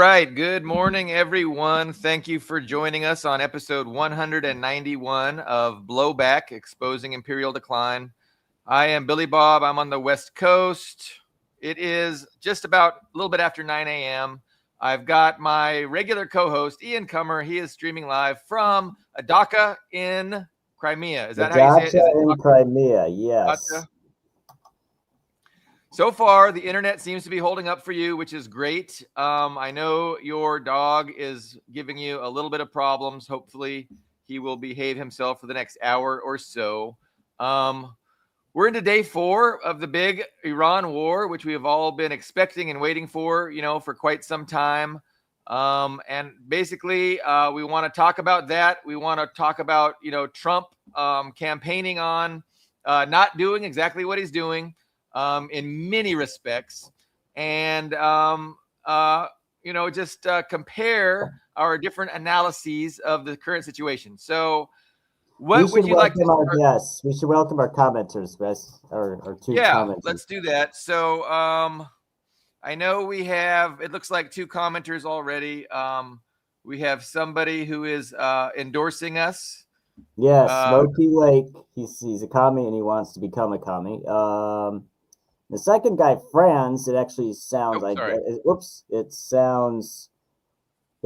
right. Good morning, everyone. Thank you for joining us on episode 191 of Blowback, Exposing Imperial Decline. I am Billy Bob. I'm on the West Coast. It is just about a little bit after 9 a.m. I've got my regular co-host, Ian Comer. He is streaming live from Adaka in Crimea. Is that how you say it? Is it in Crimea, yes. Adaka? So far, the internet seems to be holding up for you, which is great. I know your dog is giving you a little bit of problems. Hopefully, he will behave himself for the next hour or so. We're into day 4 of the big Iran war, which we have all been expecting and waiting for, for quite some time. And basically, we want to talk about that. We want to talk about, Trump campaigning on not doing exactly what he's doing. In many respects, and just compare our different analyses of the current situation. So, what would you like to start? Yes, we should welcome our commenters, Wes, or two commenters. Let's do that. So, I know we have. It looks like 2 commenters already. We have somebody who is endorsing us. Yes, Smokey Lake. He's a commie and he wants to become a commie. The second guy, Franz, it actually sounds he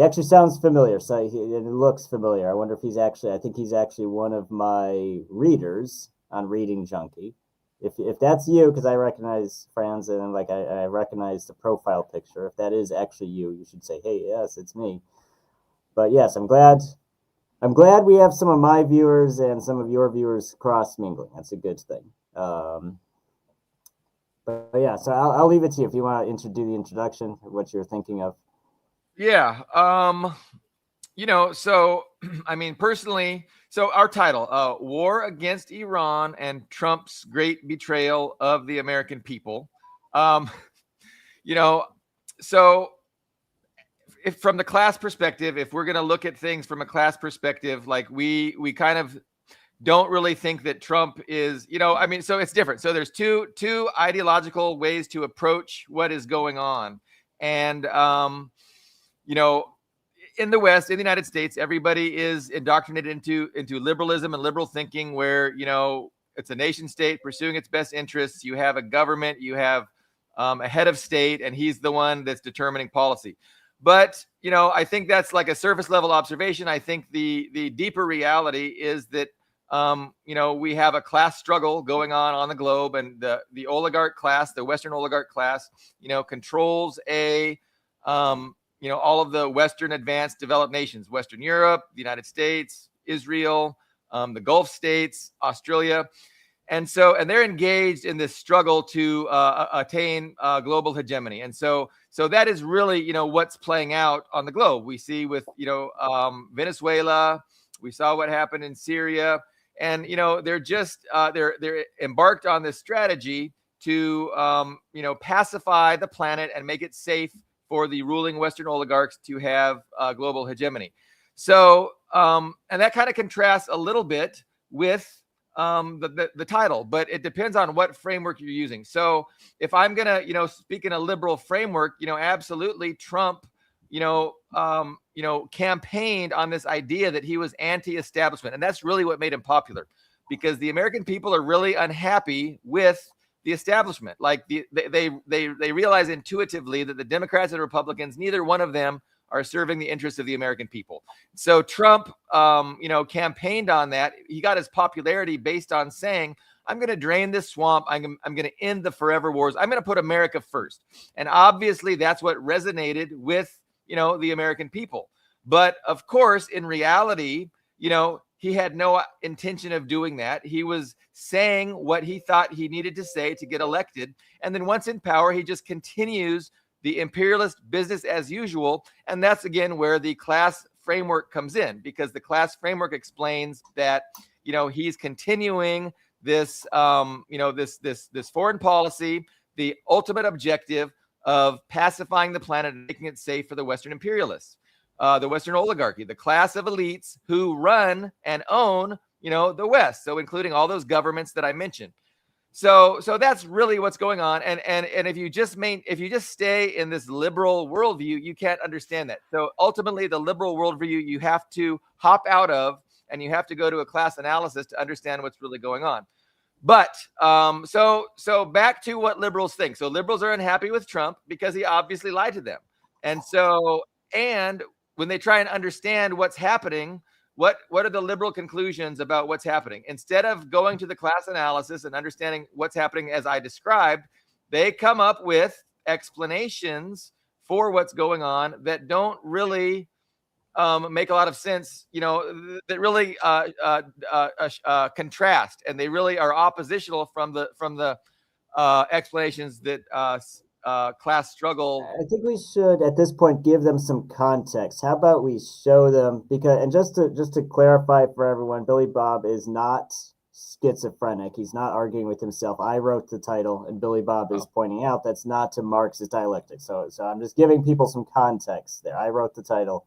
actually sounds familiar. So it looks familiar. I wonder if I think he's actually one of my readers on Reading Junkie. If that's you, because I recognize Franz and I recognize the profile picture. If that is actually you, you should say, hey, yes, it's me. But yes, I'm glad we have some of my viewers and some of your viewers cross mingling. That's a good thing. But yeah, so I'll leave it to you if you want to do the introduction, what you're thinking of. Yeah. So, I mean, personally, so our title, War Against Iran and Trump's Great Betrayal of the American People. So if from the class perspective, if we're going to look at things from a class perspective, like we kind of don't really think that Trump is, so it's different. So there's two ideological ways to approach what is going on. And, in the West, in the United States, everybody is indoctrinated into liberalism and liberal thinking where, it's a nation state pursuing its best interests. You have a government, you have a head of state, and he's the one that's determining policy. But, I think that's like a surface level observation. I think the deeper reality is that we have a class struggle going on the globe, and the oligarch class, the Western oligarch class, controls all of the Western advanced developed nations, Western Europe, the United States, Israel, the Gulf states, Australia. And they're engaged in this struggle to attain global hegemony. And so that is really, what's playing out on the globe. We see with, Venezuela, we saw what happened in Syria. And, they're just they're embarked on this strategy to, pacify the planet and make it safe for the ruling Western oligarchs to have global hegemony. So and that kind of contrasts a little bit with the title, but it depends on what framework you're using. So if I'm going to, speak in a liberal framework, absolutely Trump, campaigned on this idea that he was anti-establishment. And that's really what made him popular, because the American people are really unhappy with the establishment. Like they realize intuitively that the Democrats and Republicans, neither one of them are serving the interests of the American people. So Trump, campaigned on that. He got his popularity based on saying, I'm going to drain this swamp. I'm going to end the forever wars. I'm going to put America first. And obviously that's what resonated with, the American people. But of course, in reality, he had no intention of doing that. He was saying what he thought he needed to say to get elected. And then once in power, he just continues the imperialist business as usual. And that's, again, where the class framework comes in, because the class framework explains that, he's continuing this, this foreign policy, the ultimate objective of pacifying the planet and making it safe for the Western imperialists, the Western oligarchy, the class of elites who run and own, the West. So including all those governments that I mentioned. So that's really what's going on. And if you just stay in this liberal worldview, you can't understand that. So ultimately, the liberal worldview you have to hop out of, and you have to go to a class analysis to understand what's really going on. But so back to what liberals think. So liberals are unhappy with Trump because he obviously lied to them. And when they try and understand what's happening, what are the liberal conclusions about what's happening? Instead of going to the class analysis and understanding what's happening as I described, they come up with explanations for what's going on that don't really make a lot of sense, that really contrast, and they really are oppositional from the explanations that class struggle. I think we should, at this point, give them some context. How about we show them, because, and just to clarify for everyone, Billy Bob is not schizophrenic. He's not arguing with himself. I wrote the title, and Billy Bob is pointing out that's not to Marxist dialectic. So I'm just giving people some context there. I wrote the title.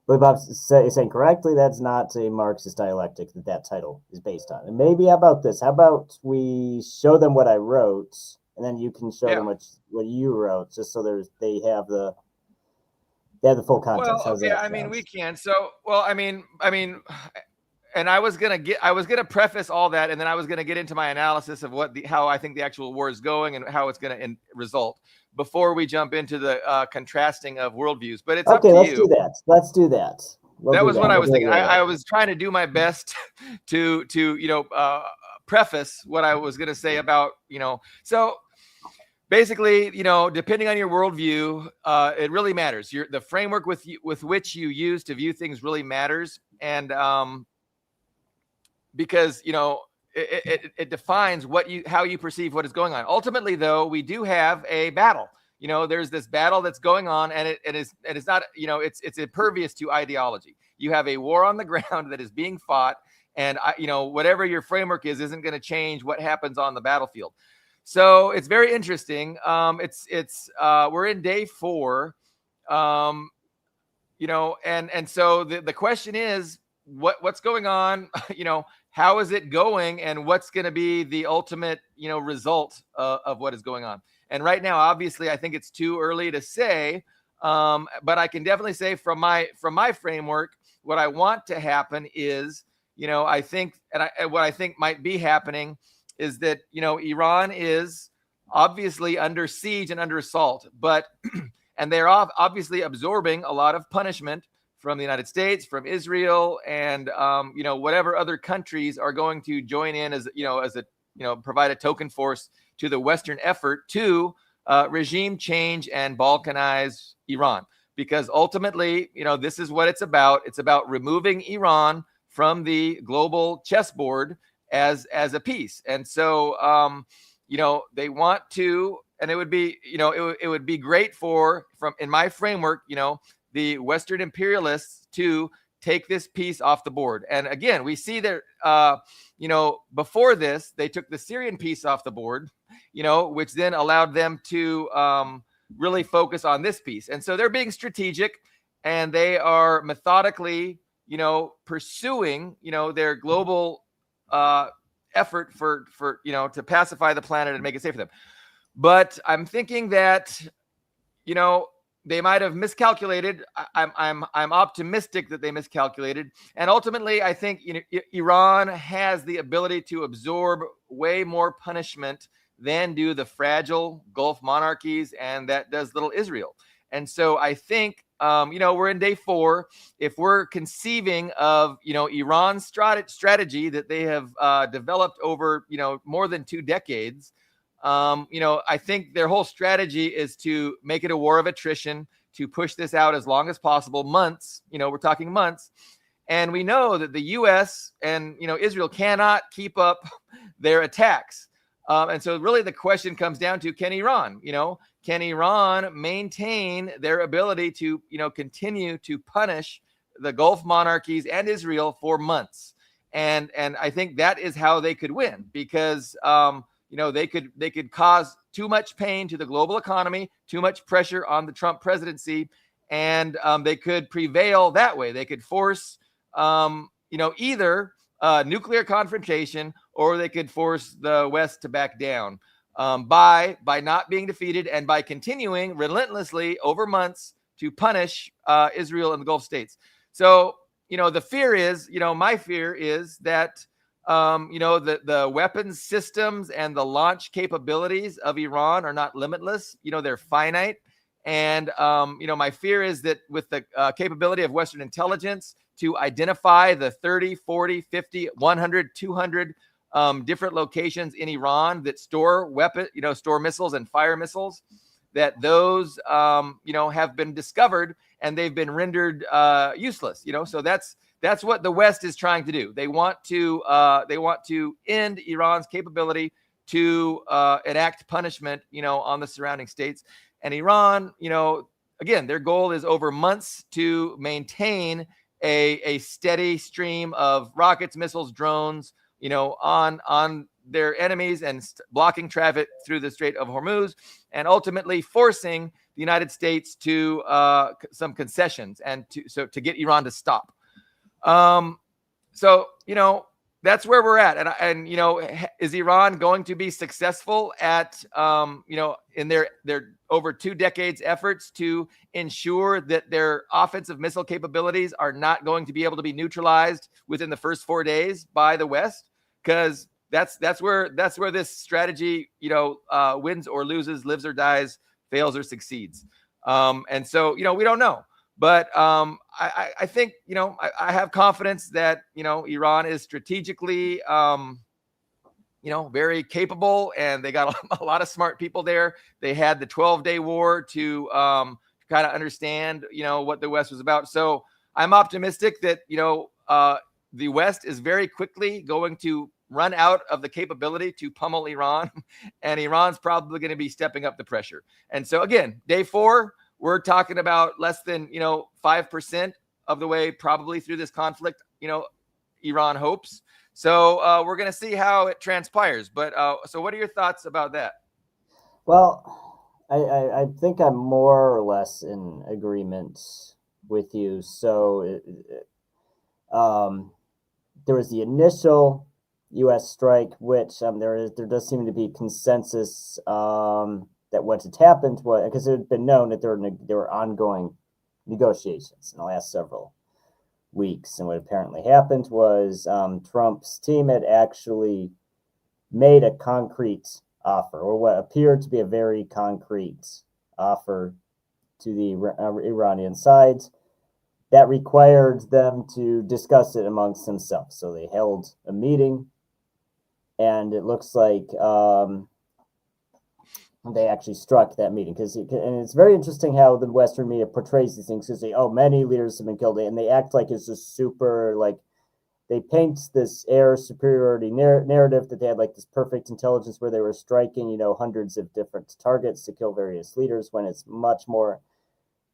Billy Bob is saying correctly that's not a Marxist dialectic that title is based on. And maybe how about this? How about we show them what I wrote, and then you can show them what you wrote, just so they have the full context. Well, yeah, I mean, we can. So, well, I mean, and I was gonna preface all that, and then I was gonna get into my analysis of how I think the actual war is going and how it's gonna result before we jump into the contrasting of worldviews. But it's okay. Up to you. Let's do that. That was what I was thinking. I was trying to do my best to preface what I was gonna say about so. Basically, depending on your worldview, it really matters. The framework with which you use to view things really matters, and because it defines how you perceive what is going on. Ultimately, though, we do have a battle. There's this battle that's going on, and it is not it's impervious to ideology. You have a war on the ground that is being fought, and whatever your framework isn't going to change what happens on the battlefield. So it's very interesting. We're in day 4, and so the question is what's going on, how is it going, and what's going to be the ultimate result of what is going on. And right now, obviously, I think it's too early to say, but I can definitely say from my framework, what I want to happen is, I think, and what I think might be happening is that Iran is obviously under siege and under assault, but and they're obviously absorbing a lot of punishment from the United States, from Israel, and whatever other countries are going to join in as provide a token force to the Western effort to regime change and balkanize Iran. Because ultimately, this is what it's about. It's about removing Iran from the global chessboard as a piece. And so they want to, and it would be it would be great in my framework, the Western imperialists to take this piece off the board. And again, we see that before this, they took the Syrian piece off the board, which then allowed them to really focus on this piece. And so they're being strategic, and they are methodically pursuing their global effort for to pacify the planet and make it safe for them. But I'm thinking that they might have miscalculated. I'm optimistic that they miscalculated, and ultimately I think Iran has the ability to absorb way more punishment than do the fragile Gulf monarchies, and that does little Israel. And so I think we're in day 4. If we're conceiving of Iran's strategy that they have developed over more than 2 decades, I think their whole strategy is to make it a war of attrition, to push this out as long as possible, months. We're talking months, and we know that the U.S. and Israel cannot keep up their attacks. And so really the question comes down to, can Iran maintain their ability to, continue to punish the Gulf monarchies and Israel for months? And I think that is how they could win, because, they could cause too much pain to the global economy, too much pressure on the Trump presidency, and they could prevail that way. They could force, either nuclear confrontation or they could force the West to back down by not being defeated and by continuing relentlessly over months to punish Israel and the Gulf states. So, the fear is, my fear is that, the weapons systems and the launch capabilities of Iran are not limitless. They're finite. And, my fear is that with the capability of Western intelligence to identify the 30, 40, 50, 100, 200 different locations in Iran that store store missiles and fire missiles, that those, have been discovered and they've been rendered useless. So that's what the West is trying to do. They want to end Iran's capability to enact punishment, on the surrounding states. And Iran, again, their goal is over months to maintain a steady stream of rockets, missiles, drones, on their enemies and blocking traffic through the Strait of Hormuz, and ultimately forcing the United States to some concessions and to get Iran to stop. So that's where we're at, and is Iran going to be successful at in their over 2 decades efforts to ensure that their offensive missile capabilities are not going to be able to be neutralized within the first 4 days by the West? Because that's where this strategy wins or loses, lives or dies, fails or succeeds. And so we don't know. But I think, I have confidence that, Iran is strategically, very capable, and they got a lot of smart people there. They had the 12-day war to kind of understand, what the West was about. So I'm optimistic that, the West is very quickly going to run out of the capability to pummel Iran, and Iran's probably going to be stepping up the pressure. And so again, day 4, we're talking about less than 5% of the way probably through this conflict. Iran hopes. So we're going to see how it transpires. But so what are your thoughts about that? Well, I think I'm more or less in agreement with you. So there was the initial U.S. strike, which there does seem to be consensus that what had happened was, because it had been known that there were ongoing negotiations in the last several weeks, and what apparently happened was Trump's team had actually made a concrete offer, or what appeared to be a very concrete offer to the Iranian side that required them to discuss it amongst themselves. So they held a meeting, and it looks like they actually struck that meeting, and it's very interesting how the Western media portrays these things, because many leaders have been killed, and they act like it's just super, like they paint this air superiority narrative that they had like this perfect intelligence where they were striking hundreds of different targets to kill various leaders, when it's much more.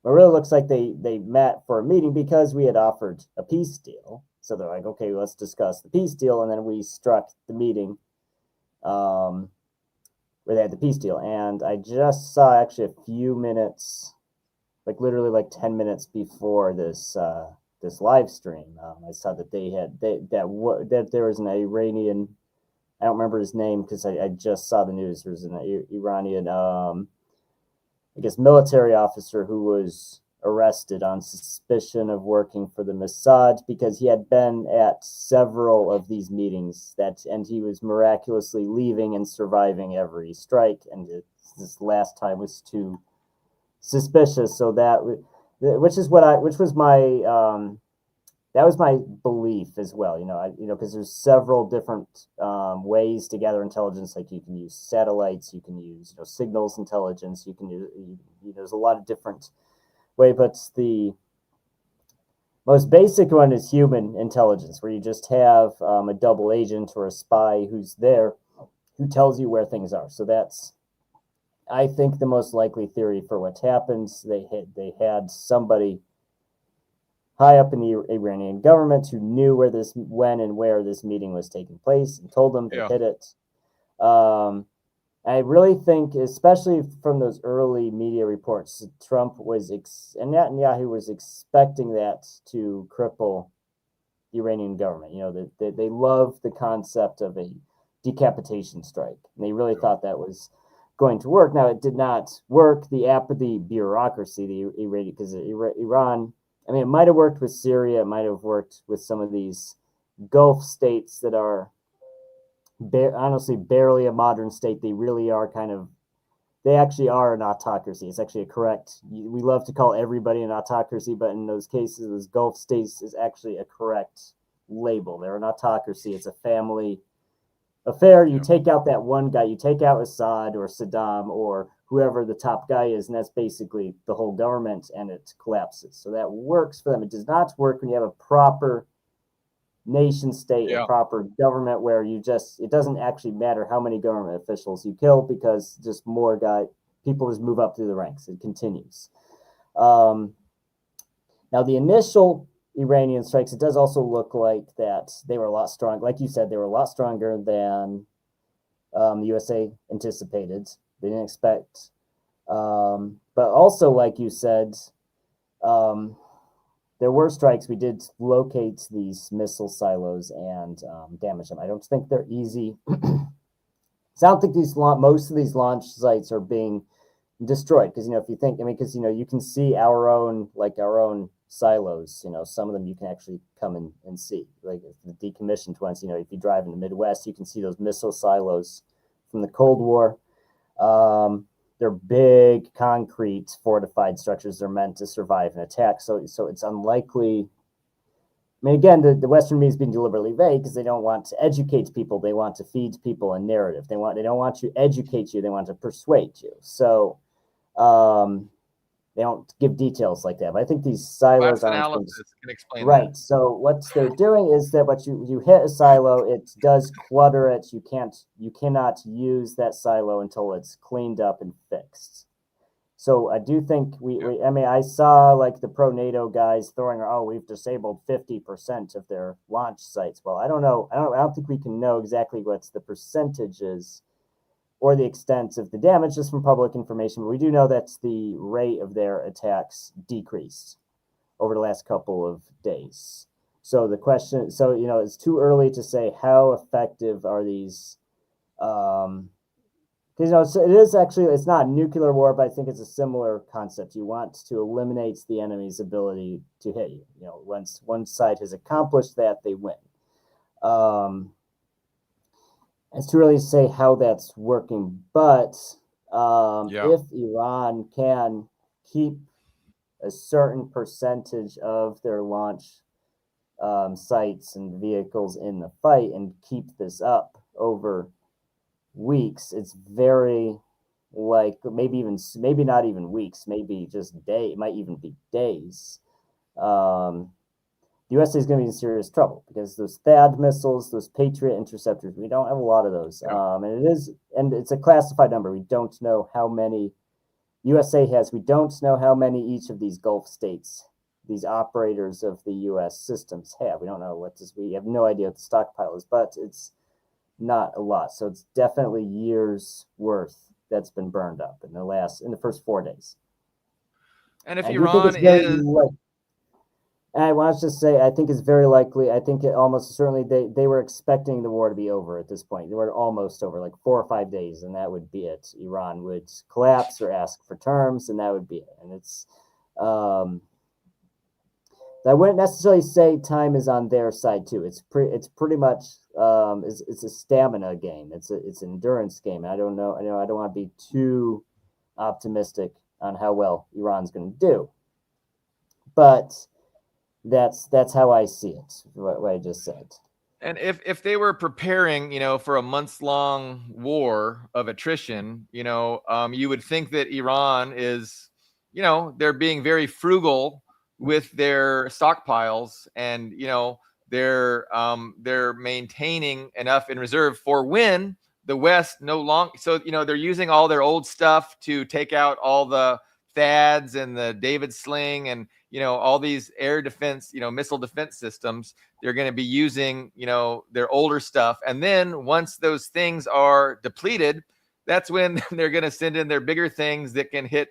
It really looks like they met for a meeting because we had offered a peace deal. So they're like, okay, let's discuss the peace deal, and then we struck the meeting where they had the peace deal. And I just saw actually a few minutes, like literally like 10 minutes before this live stream, I saw that that there was an Iranian, I don't remember his name because I just saw the news. There was an Iranian, I guess, military officer who was arrested on suspicion of working for the Mossad, because he had been at several of these meetings and he was miraculously leaving and surviving every strike, and this last time was too suspicious. So that was my belief as well. Because there's several different ways to gather intelligence. Like you can use satellites, you can use signals intelligence, you can use there's a lot of different way, but the most basic one is human intelligence, where you just have a double agent or a spy who's there, who tells you where things are. So that's, I think, the most likely theory for what happens. They had somebody high up in the Iranian government who knew when and where this meeting was taking place, and told them to hit it. I really think, especially from those early media reports, Trump and Netanyahu was expecting that to cripple the Iranian government. They love the concept of a decapitation strike. And they really thought that was going to work. Now, it did not work. The bureaucracy, the Iranian, because Iran, I mean, it might have worked with Syria. It might have worked with some of these Gulf states that are honestly barely a modern state. They really are they actually are an autocracy. It's actually we love to call everybody an autocracy, but in those cases, those Gulf states is actually a correct label. They're an autocracy. It's a family affair. You take out that one guy, you take out Assad or Saddam or whoever the top guy is, and that's basically the whole government, and it collapses. So that works for them. It does not work when you have a proper nation state, a proper government where it doesn't actually matter how many government officials you kill, because just people just move up through the ranks. It continues. Now, the initial Iranian strikes, it does also look like that they were a lot stronger. Like you said, they were a lot stronger than the USA anticipated. They didn't expect. But also, like you said, there were strikes. We did locate these missile silos and damage them. I don't think they're easy. So I don't think most of these launch sites are being destroyed, because if you think, because you can see our own silos. Some of them you can actually come and see, like the decommissioned ones. If you drive in the Midwest, you can see those missile silos from the Cold War. They're big, concrete, fortified structures. They're meant to survive an attack. So it's unlikely. Again, the Western media is being deliberately vague because they don't want to educate people. They want to feed people a narrative. They don't want to educate you. They want to persuade you. So they don't give details like that. But I think these silos aren't analysis can explain right. That. So what they're doing is that what you hit a silo, it does clutter it. You cannot use that silo until it's cleaned up and fixed. So I do think I saw like the pro-NATO guys throwing, we've disabled 50% of their launch sites. Well, I don't know. I don't think we can know exactly what the percentage is or the extent of the damage just from public information. But we do know that the rate of their attacks decreased over the last couple of days. So the question, it's too early to say how effective are these, because it is actually, it's not a nuclear war, but I think it's a similar concept. You want to eliminate the enemy's ability to hit you. Once one side has accomplished that, they win. It's too early to say how that's working, but if Iran can keep a certain percentage of their launch sites and vehicles in the fight and keep this up over weeks, it's very maybe not even weeks, maybe just days. It might even be days. The USA is going to be in serious trouble because those THAAD missiles, those Patriot interceptors, we don't have a lot of those. And it's a classified number. We don't know how many USA has. We don't know how many each of these Gulf states, these operators of the US systems have. We don't know we have no idea what the stockpile is, but it's not a lot. So it's definitely years worth that's been burned up in the first 4 days. And if Iran is, and I want to just say, I think it's very likely. I think it almost certainly they were expecting the war to be over at this point. They were almost over, like 4 or 5 days, and that would be it. Iran would collapse or ask for terms, and that would be it. And it's, I wouldn't necessarily say time is on their side too. It's pretty much it's a stamina game. It's an endurance game. I don't know. I don't want to be too optimistic on how well Iran's going to do, but that's how I see it. What I just said. And if they were preparing, for a months-long war of attrition, you would think that Iran is, they're being very frugal with their stockpiles, and they're maintaining enough in reserve for when the West no longer. So they're using all their old stuff to take out all the THAADs and the David Sling and all these air defense, missile defense systems. They're going to be using their older stuff, and then once those things are depleted, that's when they're going to send in their bigger things that can hit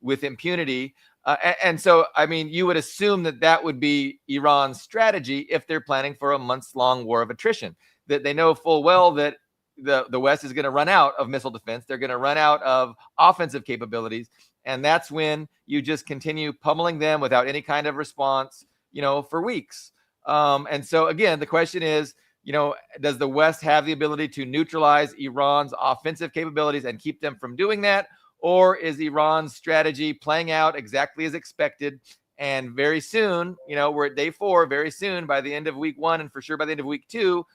with impunity. And so, you would assume that would be Iran's strategy if they're planning for a months-long war of attrition. that they know full well that the West is going to run out of missile defense. They're going to run out of offensive capabilities. And that's when you just continue pummeling them without any kind of response, for weeks. And so, again, the question is, does the West have the ability to neutralize Iran's offensive capabilities and keep them from doing that? Or is Iran's strategy playing out exactly as expected? And very soon, we're at day 4, very soon, by the end of week 1, and for sure by the end of week 2,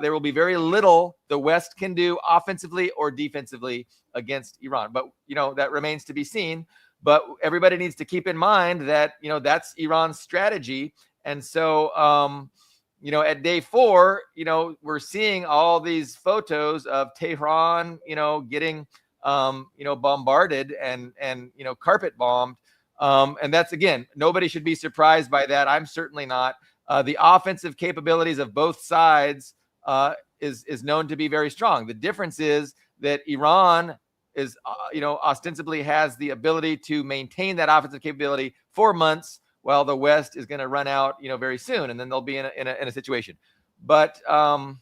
there will be very little the West can do offensively or defensively against Iran. But, that remains to be seen. But everybody needs to keep in mind that, that's Iran's strategy. And so, at day 4, we're seeing all these photos of Tehran, getting, bombarded and carpet bombed. And that's, again, nobody should be surprised by that. I'm certainly not. The offensive capabilities of both sides is known to be very strong. The difference is that Iran is, ostensibly has the ability to maintain that offensive capability for months, while the West is going to run out, very soon, and then they'll be in a situation. But well,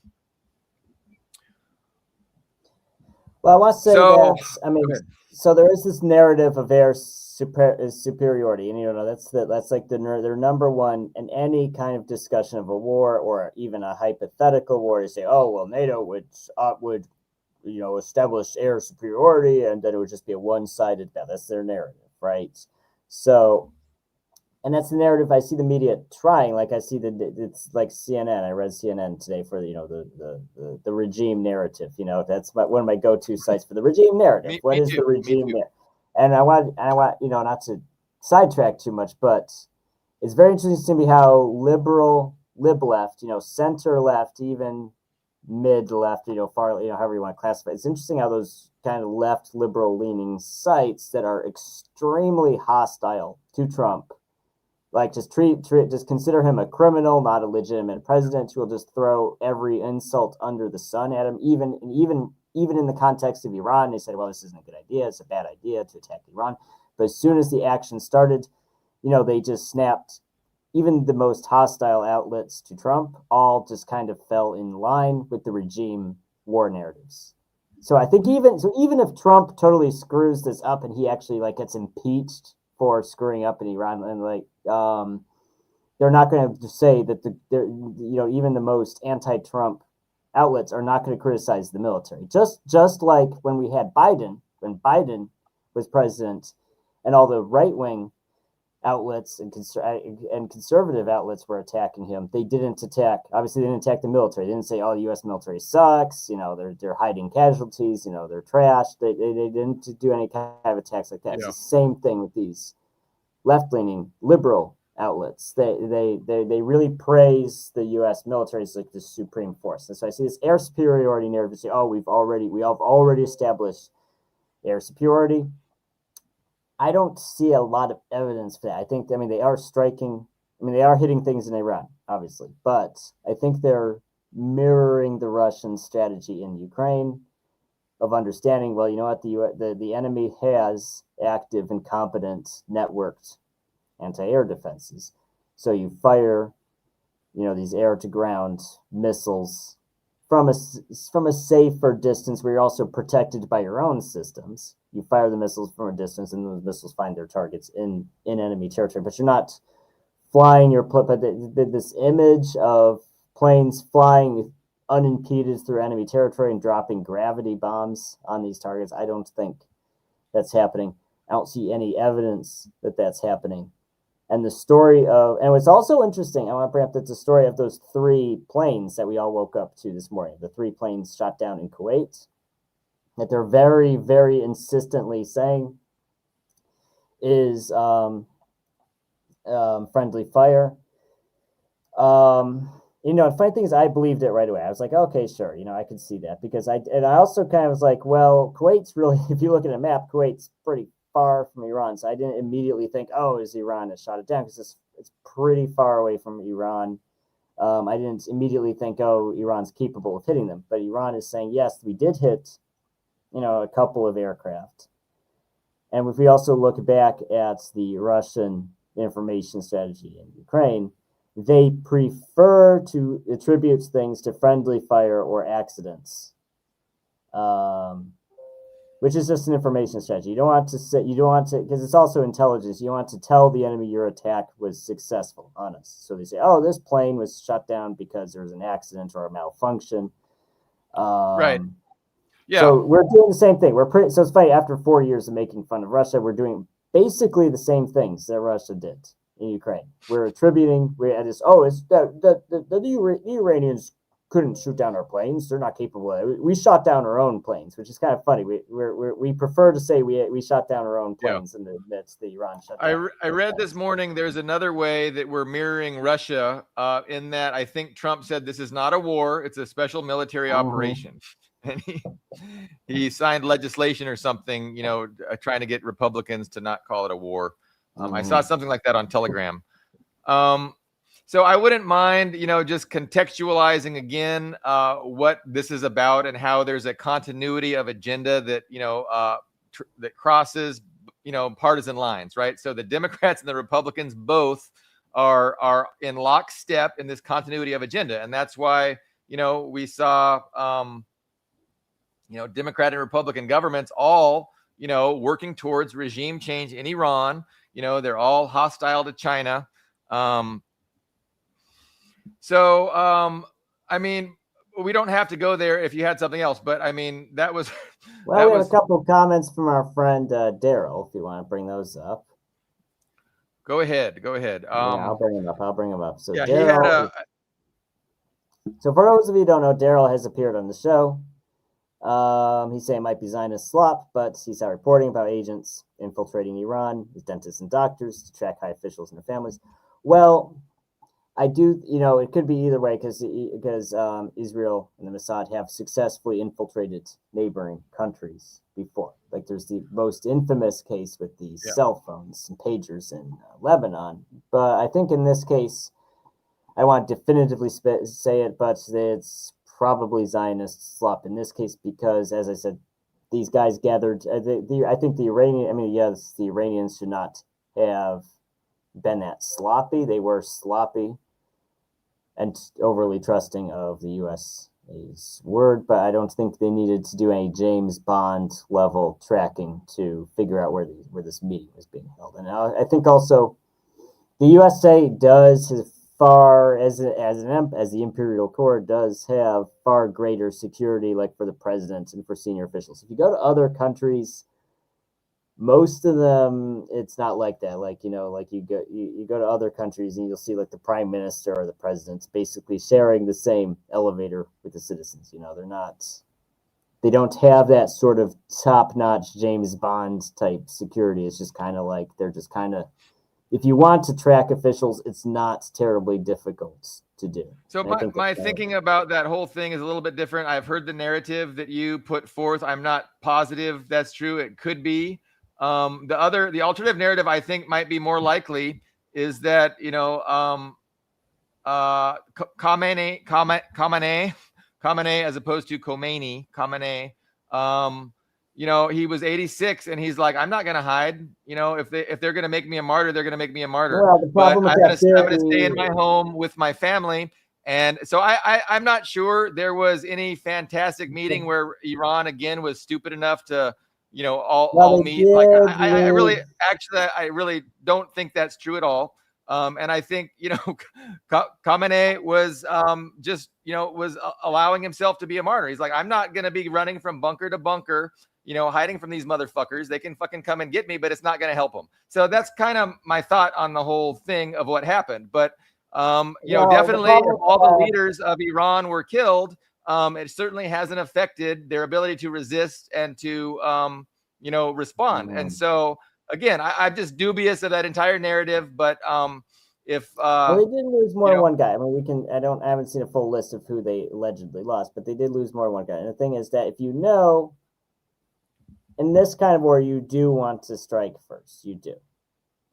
I want to say that so there is this narrative of air superiority, and that's like their number one in any kind of discussion of a war or even a hypothetical war. You say, oh well, NATO would establish air superiority, and then it would just be a one-sided battle. That's their narrative, right? So. And that's the narrative I see the media trying. Like I see it's like CNN. I read CNN today for the regime narrative. That's one of my go-to sites for the regime narrative. What is the regime narrative? And I want not to sidetrack too much, but it's very interesting to me how lib left, center left, even mid left, far, however you want to classify. It's interesting how those kind of left liberal leaning sites that are extremely hostile to Trump. Like just consider him a criminal, not a legitimate president, who will just throw every insult under the sun at him, even in the context of Iran. They said, well, this isn't a good idea. It's a bad idea to attack Iran. But as soon as the action started, they just snapped. Even the most hostile outlets to Trump all just kind of fell in line with the regime war narratives. So I think even if Trump totally screws this up and he actually gets impeached for screwing up in Iran, and they're not going to say that even the most anti-Trump outlets are not going to criticize the military. Just like when we had when Biden was president, and all the right-wing outlets and conservative outlets were attacking him. They didn't attack the military. They didn't say, oh, the U.S. military sucks. They're hiding casualties. They're trash. They didn't do any kind of attacks like that. Yeah. It's the same thing with these left-leaning liberal outlets. They really praise the U.S. military as like the supreme force. And so I see this air superiority narrative. Say, oh, we have already established air superiority. I don't see a lot of evidence for that. They are striking. They are hitting things in Iran, obviously, but I think they're mirroring the Russian strategy in Ukraine of understanding, well, you know what, the enemy has active and competent networked anti-air defenses. So you fire, these air-to-ground missiles from a safer distance where you're also protected by your own systems. You fire the missiles from a distance, and those missiles find their targets in enemy territory. But you're not flying this image of planes flying unimpeded through enemy territory and dropping gravity bombs on these targets. I don't think that's happening. I don't see any evidence that that's happening. And the story of, and what's also interesting, I want to bring up that the story of those 3 planes that we all woke up to this morning, the 3 planes shot down in Kuwait, that they're very, very insistently saying is friendly fire. The funny thing is, I believed it right away. I was like, okay, sure, I could see that, because I also kind of was like, well, Kuwait's really, if you look at a map, Kuwait's pretty far from Iran, so I didn't immediately think, oh, is Iran that shot it down, because it's pretty far away from Iran. I didn't immediately think, oh, Iran's capable of hitting them, but Iran is saying, yes, we did hit, a couple of aircraft. And if we also look back at the Russian information strategy in Ukraine, they prefer to attribute things to friendly fire or accidents, which is just an information strategy. You don't want to, because it's also intelligence. You don't want to tell the enemy your attack was successful on us. So they say, oh, this plane was shut down because there was an accident or a malfunction. Right. Yeah. So we're doing the same thing. So it's funny, after 4 years of making fun of Russia, we're doing basically the same things that Russia did in Ukraine. We're attributing, the Iranians couldn't shoot down our planes. They're not capable of it. We shot down our own planes, which is kind of funny. We prefer to say we shot down our own planes in the midst the Iran shut down. I read this morning there's another way that we're mirroring Russia in that I think Trump said this is not a war, it's a special military operation. And he signed legislation or something, trying to get Republicans to not call it a war. I saw something like that on Telegram. So I wouldn't mind, just contextualizing again what this is about and how there's a continuity of agenda that, that crosses, partisan lines, right? So the Democrats and the Republicans both are in lockstep in this continuity of agenda. And that's why, we saw, Democrat and Republican governments all, working towards regime change in Iran. They're all hostile to China. I mean, we don't have to go there if you had something else, but I mean, that was. Well, we have a couple of comments from our friend Daryl, if you want to bring those up. Go ahead. Yeah, I'll bring them up. So yeah, Daryl. So for those of you who don't know, Daryl has appeared on the show. He's saying it might be Zionist slop, but he's out reporting about agents infiltrating Iran, with dentists and doctors to track high officials and their families. Well, I do, it could be either way because Israel and the Mossad have successfully infiltrated neighboring countries before. Like there's the most infamous case with these cell phones and pagers in Lebanon. But I think in this case, I want to definitively say it, but it's probably Zionist slop in this case because, as I said, these guys gathered. I think the Iranians should not have been that sloppy. They were sloppy and overly trusting of the US's word, but I don't think they needed to do any James Bond level tracking to figure out where this meeting was being held. And I think also the USA does, as far as the Imperial Court, does have far greater security, like for the president and for senior officials. If you go to other countries, most of them, it's not like that. Like, you go to other countries and you'll see like the prime minister or the president's basically sharing the same elevator with the citizens. They don't have that sort of top-notch James Bond type security. It's just kind of like, they're just kind of, if you want to track officials, it's not terribly difficult to do. So my thinking about that whole thing is a little bit different. I've heard the narrative that you put forth. I'm not positive that's true. It could be. The alternative narrative I think might be more likely is that, Khamenei as opposed to Khamenei, he was 86 and he's like, I'm not going to hide, if they're going to make me a martyr, they're going to make me a martyr, but I'm going to stay in my home with my family. And so I'm not sure there was any fantastic meeting where Iran again was stupid enough to, all meet. Like I really don't think that's true at all. And I think, Khamenei was was allowing himself to be a martyr. He's like, I'm not going to be running from bunker to bunker, hiding from these motherfuckers. They can fucking come and get me, but it's not going to help them. So that's kind of my thought on the whole thing of what happened. But, definitely if all the leaders of Iran were killed, it certainly hasn't affected their ability to resist and to, respond. And so, again, I'm just dubious of that entire narrative, but if they did lose more than one guy. I mean, I haven't seen a full list of who they allegedly lost, but they did lose more than one guy. And the thing is that if in this kind of war, you do want to strike first. You do.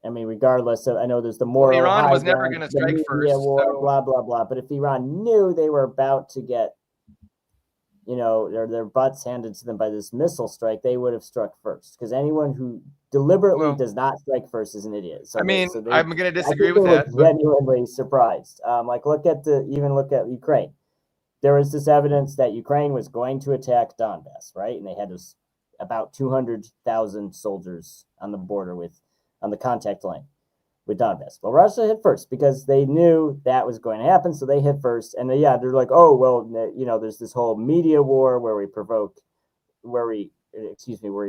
I mean, regardless of, I know there's the moral. Well, Iran was never going to strike first. War, blah, blah, blah. But if Iran knew they were about to get, their butts handed to them by this missile strike, they would have struck first. Because anyone who deliberately does not strike first is an idiot. So I mean, so I'm going to disagree I think with they that. were genuinely surprised. Like look at Ukraine. There was this evidence that Ukraine was going to attack Donbass, right? And they had about 200,000 soldiers on the border on the contact line with Donbass. Well, Russia hit first because they knew that was going to happen, so they hit first. And they're like, oh well, there's this whole media war where we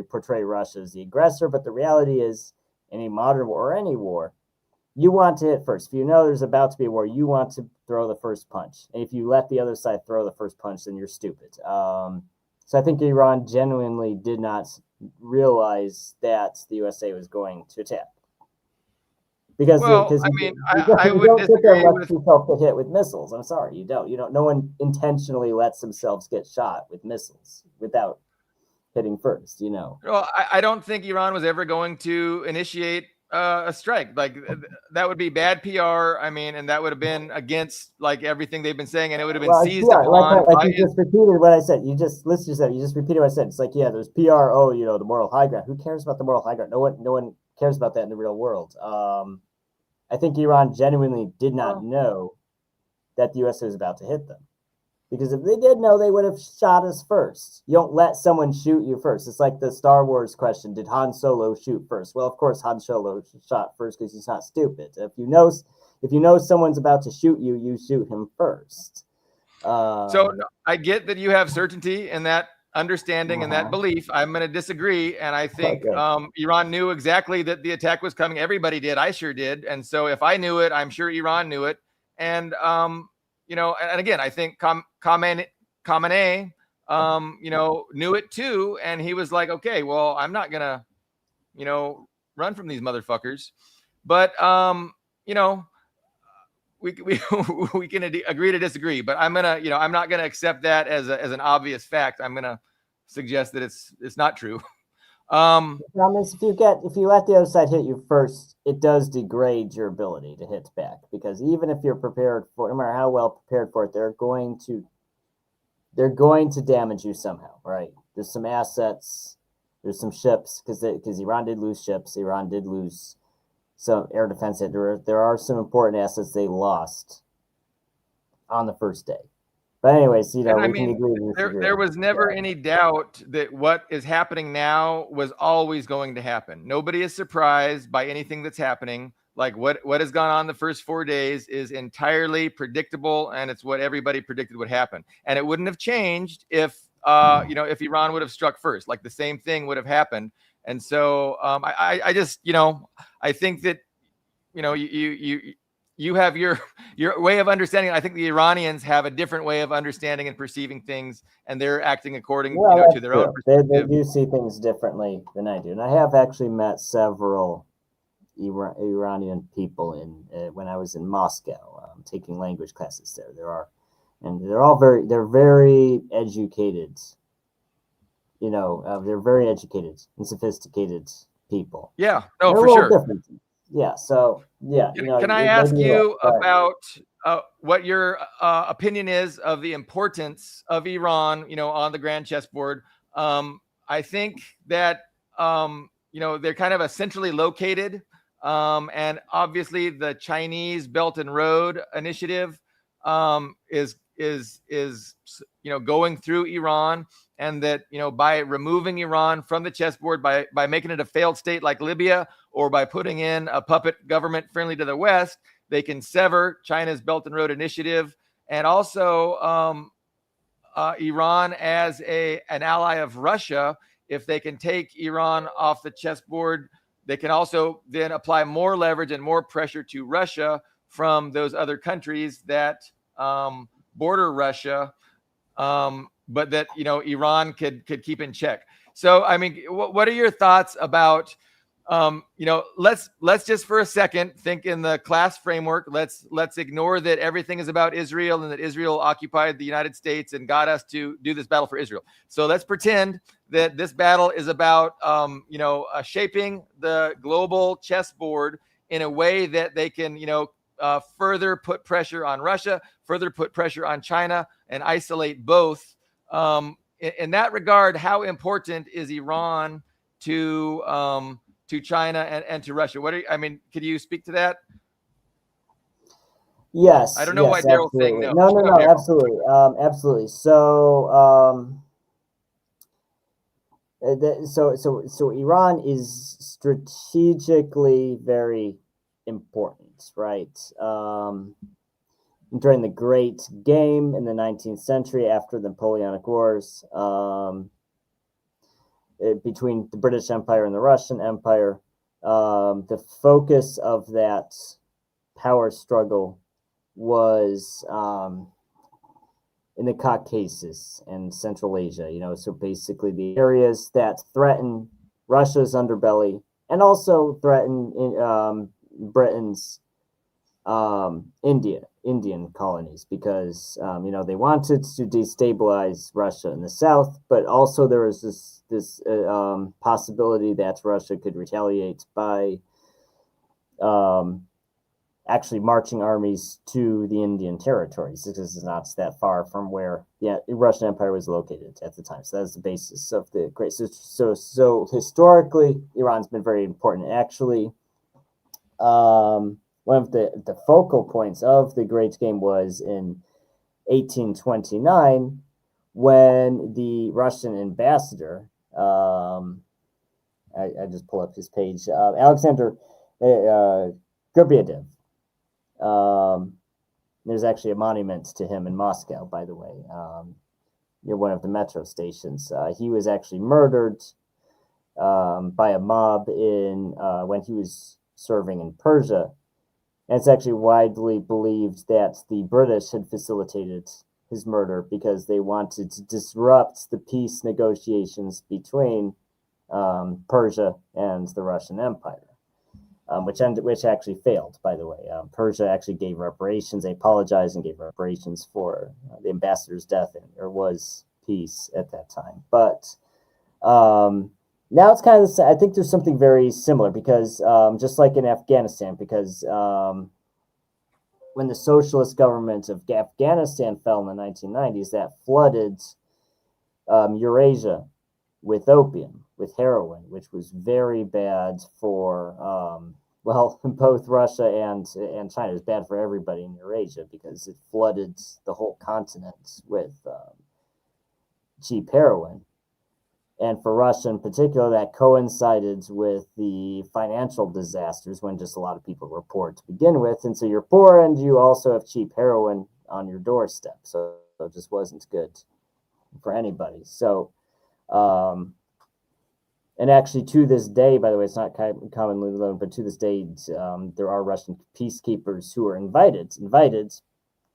portray Russia as the aggressor. But the reality is, any modern war or any war, you want to hit first. If you know there's about to be a war, you want to throw the first punch. And if you let the other side throw the first punch, then you're stupid. So I think Iran genuinely did not realize that the USA was going to attack. Because I mean, I you would don't sit there disagree and let with. yourself get hit with missiles. I'm sorry, you don't. No one intentionally lets themselves get shot with missiles without hitting first. Well, I don't think Iran was ever going to initiate a strike. Like that would be bad PR. I mean, and that would have been against like everything they've been saying, and it would have been seized upon. Like you just repeated what I said. You just repeated what I said. It's like, yeah, there's PR. Oh, the moral high ground. Who cares about the moral high ground? No one cares about that in the real world. I think Iran genuinely did not know that the USA was about to hit them. Because if they did know, they would have shot us first. You don't let someone shoot you first. It's like the Star Wars question: did Han Solo shoot first? Well, of course Han Solo shot first because he's not stupid. If you know someone's about to shoot you, you shoot him first. So I get that you have certainty in that understanding and that belief. I'm going to disagree, and I think Iran knew exactly that the attack was coming. Everybody did. I sure did. And so if I knew it, I'm sure Iran knew it. And and again, I think Khamenei, knew it too, and he was like, okay, well, I'm not gonna, run from these motherfuckers. But we we can agree to disagree. But I'm not gonna accept that as an obvious fact. I'm gonna suggest that it's not true. The problem is if you let the other side hit you first, it does degrade your ability to hit back, because even if you're prepared for it, no matter how well prepared for it, they're going to damage you somehow, right? There's some assets, there's some ships, because Iran did lose ships, Iran did lose some air defense. There are some important assets they lost on the first day. But anyways, can agree. There was never any doubt that what is happening now was always going to happen. Nobody is surprised by anything that's happening. Like what has gone on the first 4 days is entirely predictable, and it's what everybody predicted would happen. And it wouldn't have changed if Iran would have struck first. Like the same thing would have happened. And so I just I think that you have your way of understanding. I think the Iranians have a different way of understanding and perceiving things, and they're acting according to their own perspective. They do see things differently than I do. And I have actually met several Iranian people when I was in Moscow, taking language classes there. They're very educated. They're very educated and sophisticated people. Yeah, no, for sure. Different. Yeah. So yeah. Can I ask you about what your opinion is of the importance of Iran, on the grand chessboard? I think that they're kind of a centrally located, and obviously the Chinese Belt and Road Initiative is going through Iran, and that by removing Iran from the chessboard, by making it a failed state like Libya, or by putting in a puppet government friendly to the West, they can sever China's Belt and Road Initiative, and also Iran as an ally of Russia. If they can take Iran off the chessboard, they can also then apply more leverage and more pressure to Russia from those other countries that border Russia, but that Iran could keep in check. So, I mean, what are your thoughts about? Let's just for a second think in the class framework. Let's ignore that everything is about Israel and that Israel occupied the United States and got us to do this battle for Israel. So let's pretend that this battle is about shaping the global chessboard in a way that they can further put pressure on Russia, further put pressure on China, and isolate both. In that regard, how important is Iran to to China and to Russia. I mean, could you speak to that? Yes, I don't know why yes, Daryl's saying absolutely. no. No, absolutely, absolutely. So, so Iran is strategically very important, right? During the Great Game in the 19th century, after the Napoleonic Wars, between the British Empire and the Russian Empire, the focus of that power struggle was in the Caucasus and Central Asia, so basically the areas that threaten Russia's underbelly and also threaten Britain's Indian colonies, because they wanted to destabilize Russia in the south, but also there was this possibility that Russia could retaliate by actually marching armies to the Indian territories, because it's not that far from where the Russian Empire was located at the time. So that's the basis of the great. So historically, Iran's been very important. Actually, one of the focal points of the Great Game was in 1829, when the Russian ambassador, I just pull up his page, Alexander Gurbyadev. There's actually a monument to him in Moscow, by the way, near one of the metro stations. He was actually murdered by a mob when he was serving in Persia. And it's actually widely believed that the British had facilitated his murder because they wanted to disrupt the peace negotiations between Persia and the Russian Empire. Which actually failed, by the way. Persia actually gave reparations. They apologized and gave reparations for the ambassador's death, and there was peace at that time. But now it's kind of I think there's something very similar, because just like in Afghanistan, because when the socialist government of Afghanistan fell in the 1990s, that flooded Eurasia with opium, with heroin, which was very bad for both Russia and China. It was bad for everybody in Eurasia because it flooded the whole continent with cheap heroin. And for Russia in particular, that coincided with the financial disasters, when just a lot of people were poor to begin with. And so you're poor and you also have cheap heroin on your doorstep. So it just wasn't good for anybody. So and actually, to this day, by the way, it's not commonly known, but to this day, there are Russian peacekeepers who are invited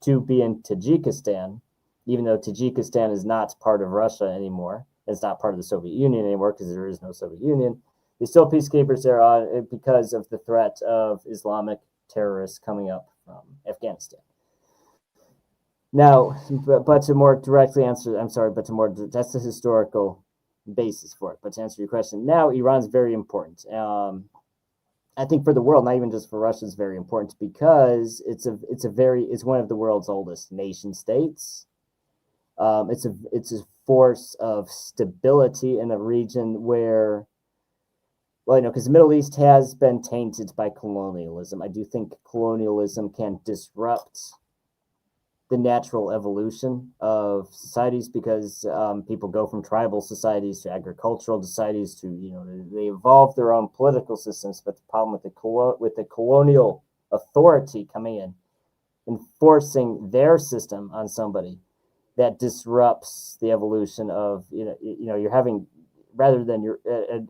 to be in Tajikistan, even though Tajikistan is not part of Russia anymore. It's not part of the Soviet Union anymore, because there is no Soviet Union. There's still peacekeepers there because of the threat of Islamic terrorists coming up from Afghanistan. Now, but to more directly answer, that's the historical basis for it. But to answer your question, now Iran's very important. I think for the world, not even just for Russia, it's very important because it's one of the world's oldest nation states. It's a force of stability in a region where, because the Middle East has been tainted by colonialism. I do think colonialism can disrupt the natural evolution of societies, because people go from tribal societies to agricultural societies to, they evolve their own political systems. But the problem with the colonial authority coming in, enforcing their system on somebody, that disrupts the evolution of, you're having, rather than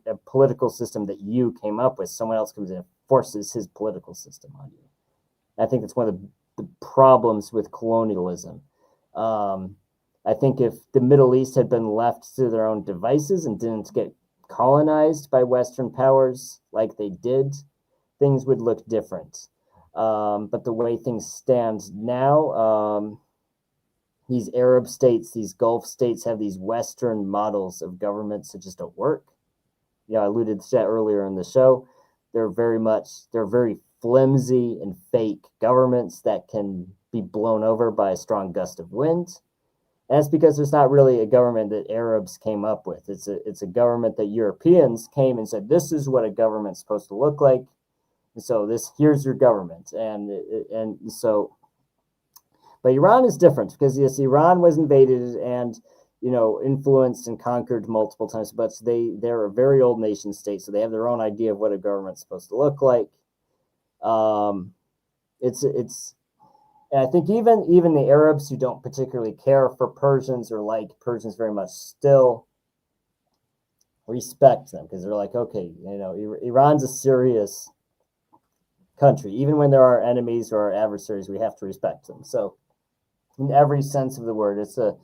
a political system that you came up with, someone else comes in and forces his political system on you. I think that's one of the problems with colonialism. I think if the Middle East had been left to their own devices and didn't get colonized by Western powers like they did, things would look different. But the way things stand now, these Arab states, these Gulf states have these Western models of governments that just don't work. I alluded to that earlier in the show. They're very flimsy and fake governments that can be blown over by a strong gust of wind. And that's because there's not really a government that Arabs came up with. It's a government that Europeans came and said, this is what a government's supposed to look like. And so here's your government. And so, but Iran is different because yes, Iran was invaded and influenced and conquered multiple times, but they're a very old nation state, so they have their own idea of what a government's supposed to look like. And I think even the Arabs who don't particularly care for Persians or like Persians very much still respect them because they're like, okay, Iran's a serious country. Even when there are enemies or adversaries, we have to respect them. So in every sense of the word, it's a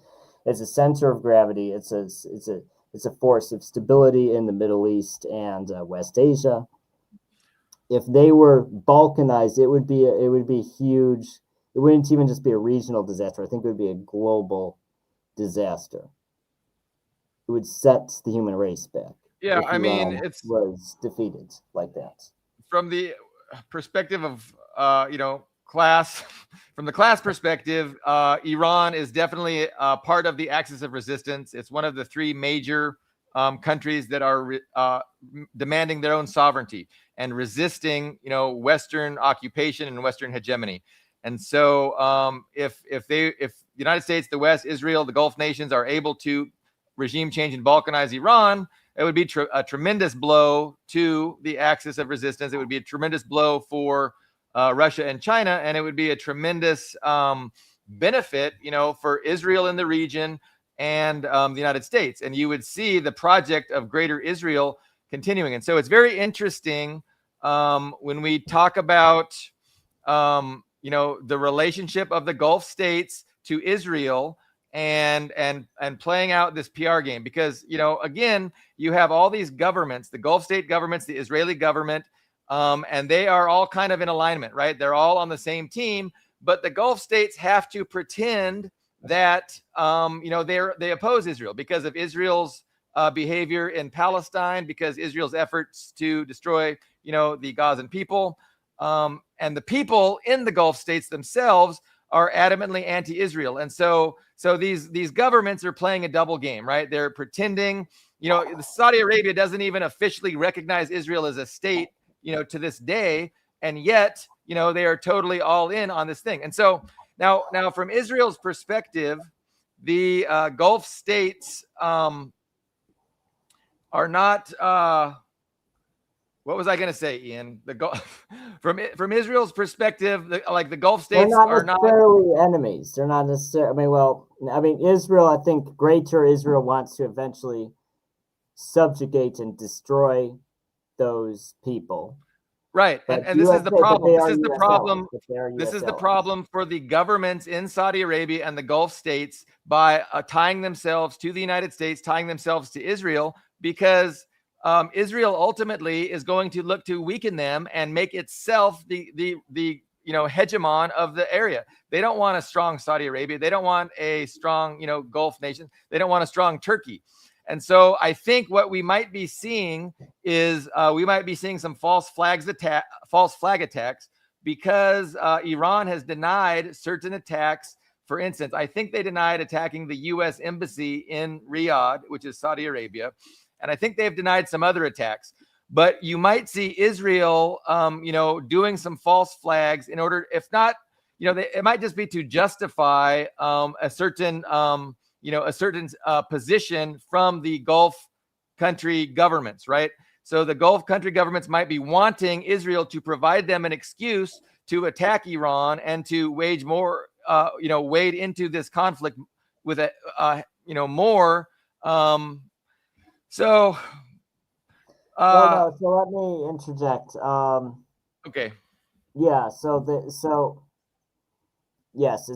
center of gravity. It's a force of stability in the Middle East and West Asia. If they were balkanized, it would be huge. It wouldn't even just be a regional disaster. I think it would be a global disaster. It would set the human race back. Yeah, if I mean, Iran it's was defeated like that. From the perspective of class. From the class perspective, Iran is definitely part of the axis of resistance. It's one of the three major countries that are demanding their own sovereignty and resisting, Western occupation and Western hegemony. And so, if the United States, the West, Israel, the Gulf nations are able to regime change and balkanize Iran, it would be a tremendous blow to the axis of resistance. It would be a tremendous blow for Russia and China, and it would be a tremendous benefit, for Israel in the region and the United States. And you would see the project of Greater Israel continuing. And so it's very interesting when we talk about, the relationship of the Gulf states to Israel and playing out this PR game, because, again, you have all these governments, the Gulf state governments, the Israeli government, and they are all kind of in alignment, right? They're all on the same team, but the Gulf states have to pretend that, they oppose Israel because of Israel's behavior in Palestine, because Israel's efforts to destroy, the Gazan people. And the people in the Gulf states themselves are adamantly anti-Israel. And so these governments are playing a double game, right? They're pretending, Saudi Arabia doesn't even officially recognize Israel as a state, to this day. And yet, they are totally all in on this thing. And so now from Israel's perspective, the Gulf states are not, what was I going to say, Ian? From Israel's perspective, the Gulf states are not necessarily enemies. They're not necessarily. Israel. I think Greater Israel wants to eventually subjugate and destroy those people. Right, and this is the problem. This is the problem for the governments in Saudi Arabia and the Gulf states by tying themselves to the United States, tying themselves to Israel, because Israel ultimately is going to look to weaken them and make itself the hegemon of the area. They don't want a strong Saudi Arabia. They don't want a strong, Gulf nation. They don't want a strong Turkey. And so I think what we might be seeing is we might be seeing some false flag attacks because Iran has denied certain attacks. For instance, I think they denied attacking the U.S. embassy in Riyadh, which is Saudi Arabia. And I think they've denied some other attacks. But you might see Israel, doing some false flags in order, if not, it might just be to justify a certain position from the Gulf country governments, right? So the Gulf country governments might be wanting Israel to provide them an excuse to attack Iran and to wage more, wade into this conflict with more. So let me interject. Okay. Yeah. Yes,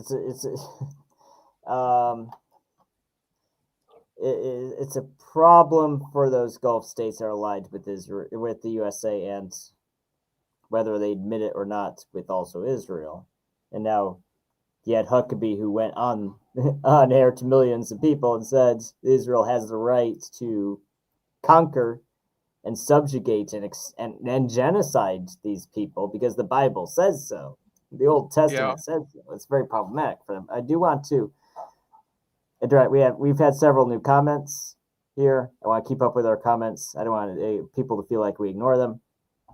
it's a problem for those Gulf states that are allied with Israel, with the USA, and whether they admit it or not, with also Israel. And now you had Huckabee, who went on air to millions of people and said Israel has the right to conquer and subjugate and genocide these people because the Bible says so. The Old Testament says so. It's very problematic for them. I do want to We've had several new comments here. I want to keep up with our comments. I don't want people to feel like we ignore them.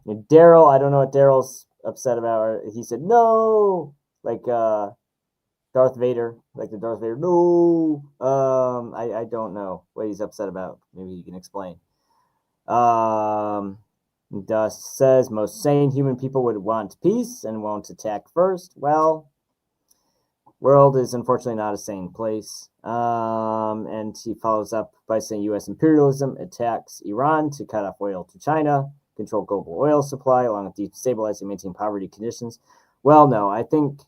And Daryl, I don't know what Daryl's upset about. He said no, like Darth Vader, like the Darth Vader. No, I don't know what he's upset about. Maybe you can explain. Dust says most sane human people would want peace and won't attack first. Well, world is unfortunately not a sane place. And he follows up by saying U.S. imperialism attacks Iran to cut off oil to China, control global oil supply, along with destabilizing and maintaining poverty conditions. Well, no, I think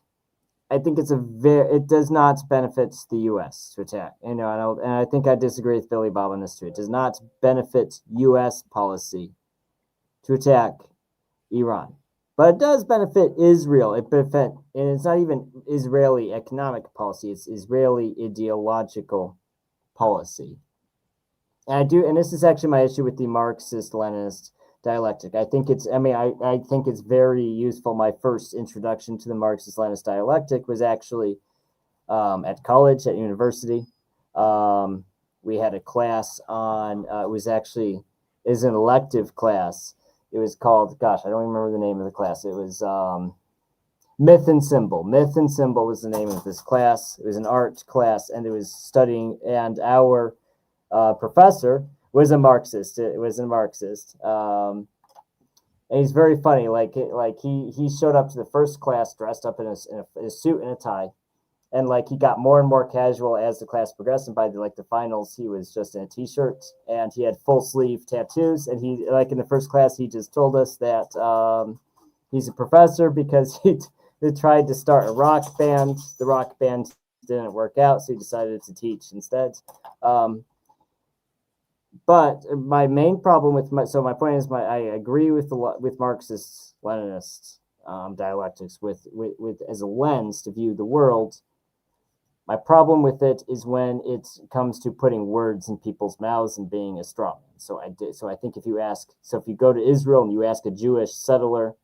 it does not benefit the U.S. to attack. And I think I disagree with Billy Bob on this too. It does not benefit U.S. policy to attack Iran. But it does benefit Israel. And it's not even Israeli economic policy, it's Israeli ideological policy. And this is actually my issue with the Marxist-Leninist dialectic. I think it's very useful. My first introduction to the Marxist-Leninist dialectic was actually at college, at university. We had a class on, it was an elective class. It was called, gosh, I don't remember the name of the class. It was Myth and Symbol. Myth and Symbol was the name of this class. It was an art class, and it was studying, and our professor was a Marxist. It was a Marxist. And he's very funny. Like he showed up to the first class dressed up in a suit and a tie. And he got more and more casual as the class progressed, and by the finals, he was just in a t-shirt and he had full sleeve tattoos. And he in the first class, he just told us that he's a professor because he tried to start a rock band. The rock band didn't work out, so he decided to teach instead. But my main problem with my point is I agree with Marxist Leninist dialectics with as a lens to view the world. My problem with it is when it comes to putting words in people's mouths and being a straw man. So I think if you go to Israel and you ask a Jewish settler,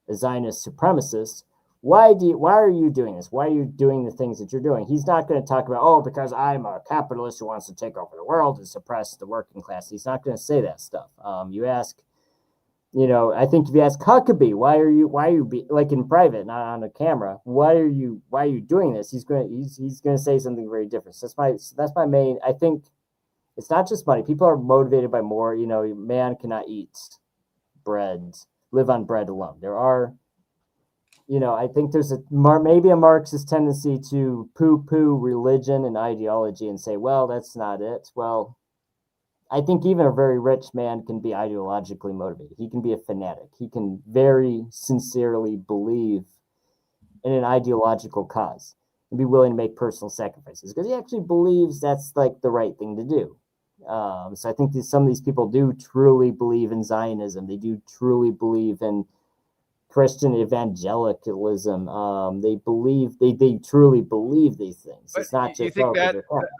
a Zionist supremacist, why are you doing this? Why are you doing the things that you're doing? He's not going to talk about, because I'm a capitalist who wants to take over the world and suppress the working class. He's not going to say that stuff. You ask, I think if you ask Huckabee, why are you in private, not on the camera, why are you doing this? He's going to say something very different. So that's my main. I think it's not just money. People are motivated by more. Man cannot live on bread alone. There are, I think there's maybe a Marxist tendency to poo-poo religion and ideology and say, well, that's not it. Well, I think even a very rich man can be ideologically motivated. He can be a fanatic. He can very sincerely believe in an ideological cause and be willing to make personal sacrifices because he actually believes that's the right thing to do. So I think some of these people do truly believe in Zionism. They do truly believe in Christian evangelicalism. They truly believe these things. But it's not just. You think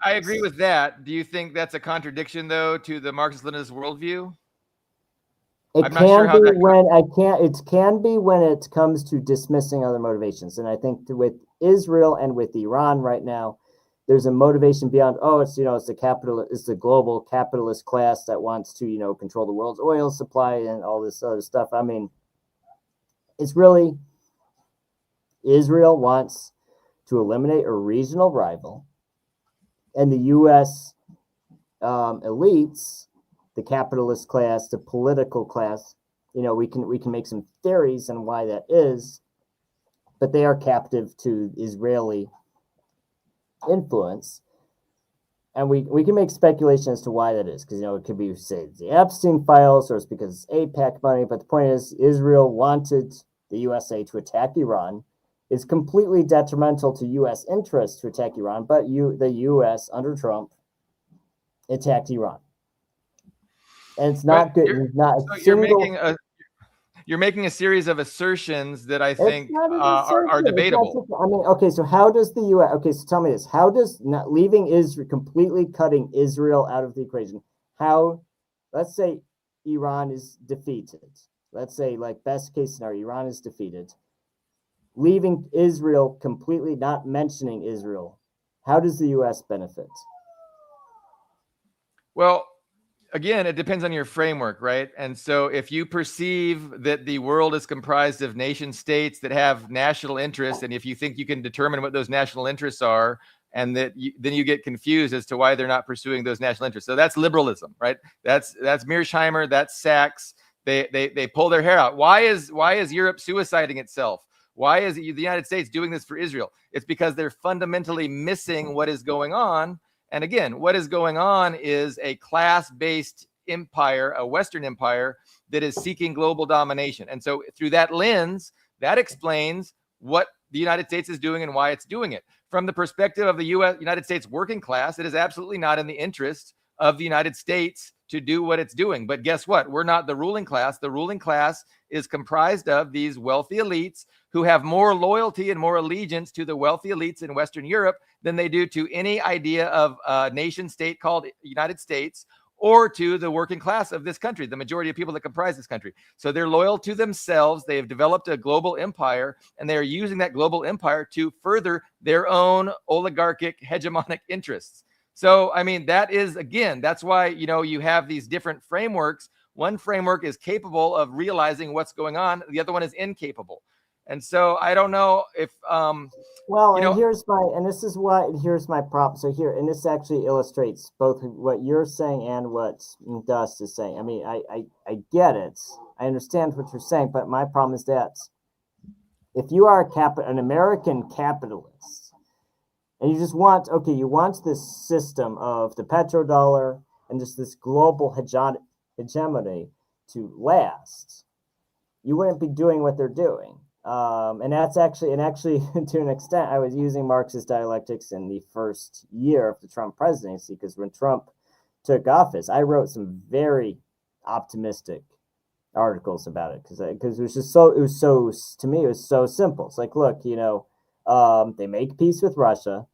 I agree with that. Do you think that's a contradiction, though, to the Marxist-Leninist worldview? It can be when it comes to dismissing other motivations, and I think with Israel and with Iran right now, there's a motivation beyond. It's the global capitalist class that wants to control the world's oil supply and all this other stuff. I mean, it's really Israel wants to eliminate a regional rival, and the U.S. Elites, the capitalist class, the political class, we can make some theories on why that is, but they are captive to Israeli influence, and we can make speculation as to why that is, because it could be, say, the Epstein files, or it's because it's AIPAC money. But the point is, Israel wanted the USA to attack Iran. It's completely detrimental to U.S. interests to attack Iran, but the U.S. under Trump attacked Iran, and it's not good. It's not you're making a series of assertions that I think are debatable. So how does the U.S. Okay, so tell me this: how does not leaving Israel, completely cutting Israel out of the equation? How? Let's say Iran is defeated. Let's say, best case scenario, Iran is defeated. Leaving Israel completely, not mentioning Israel How does the U.S. benefit? Well, again, it depends on your framework, right? And so if you perceive that the world is comprised of nation states that have national interests, and if you think you can determine what those national interests are, and that then you get confused as to why they're not pursuing those national interests. So that's liberalism, right? That's Mearsheimer, that's Sachs. They pull their hair out. Why is Europe suiciding itself? Why is the United States doing this for Israel? It's because they're fundamentally missing what is going on. And again, what is going on is a class-based empire, a Western empire that is seeking global domination. And so through that lens, that explains what the United States is doing and why it's doing it. From the perspective of the United States working class, it is absolutely not in the interest of the United States to do what it's doing. But guess what? We're not the ruling class. The ruling class is comprised of these wealthy elites who have more loyalty and more allegiance to the wealthy elites in Western Europe than they do to any idea of a nation state called United States, or to the working class of this country, the majority of people that comprise this country. So they're loyal to themselves. They have developed a global empire, and they are using that global empire to further their own oligarchic hegemonic interests. So, I mean, that is, again, that's why, you have these different frameworks. One framework is capable of realizing what's going on. The other one is incapable. And so I don't know if, here's my problem. So here, and this actually illustrates both what you're saying and what Dust is saying. I mean, I get it. I understand what you're saying, but my problem is that if you are an American capitalist, and you just want this system of the petrodollar and just this global hegemony to last, you wouldn't be doing what they're doing. And actually to an extent, I was using Marxist dialectics in the first year of the Trump presidency, because when Trump took office, I wrote some very optimistic articles about it, because it was so simple. It's like, look, they make peace with Russia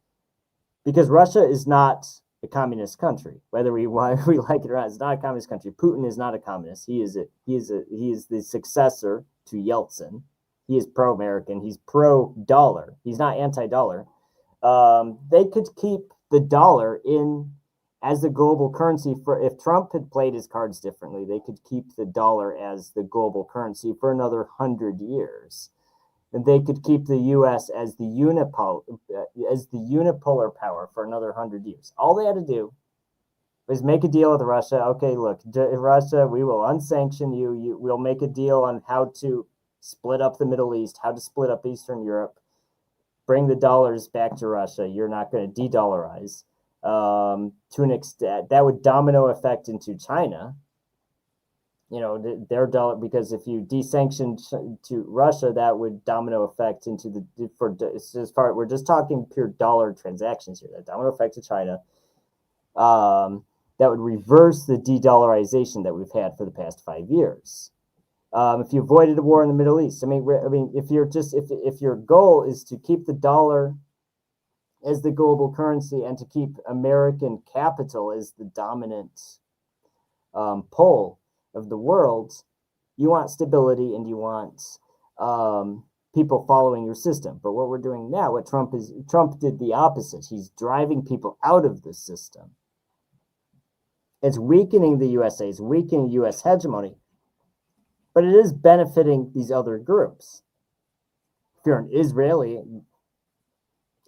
because Russia is not a communist country, whether we like it or not. It's not a communist country. Putin is not a communist. He is the successor to Yeltsin. He is pro-American. He's pro-dollar. He's not anti-dollar. They could keep the dollar in as the global currency if Trump had played his cards differently. They could keep the dollar as the global currency for another 100 years, and they could keep the U.S. as the unipolar power for another 100 years. All they had to do was make a deal with Russia. Okay, look, Russia, we will unsanction you. We'll make a deal on how to split up the Middle East, how to split up Eastern Europe, bring the dollars back to Russia. You're not going to de-dollarize. To an extent, that would domino effect into China. Their dollar, because if you desanction to Russia, that would domino effect into we're just talking pure dollar transactions here. That domino effect to China. That would reverse the de-dollarization that we've had for the past 5 years. If you avoided a war in the Middle East, if your goal is to keep the dollar as the global currency and to keep American capital as the dominant pole of the world, you want stability and you want people following your system. But what we're doing now, Trump did the opposite. He's driving people out of the system. It's weakening the USA. It's weakening U.S. hegemony. But it is benefiting these other groups. If you're an Israeli,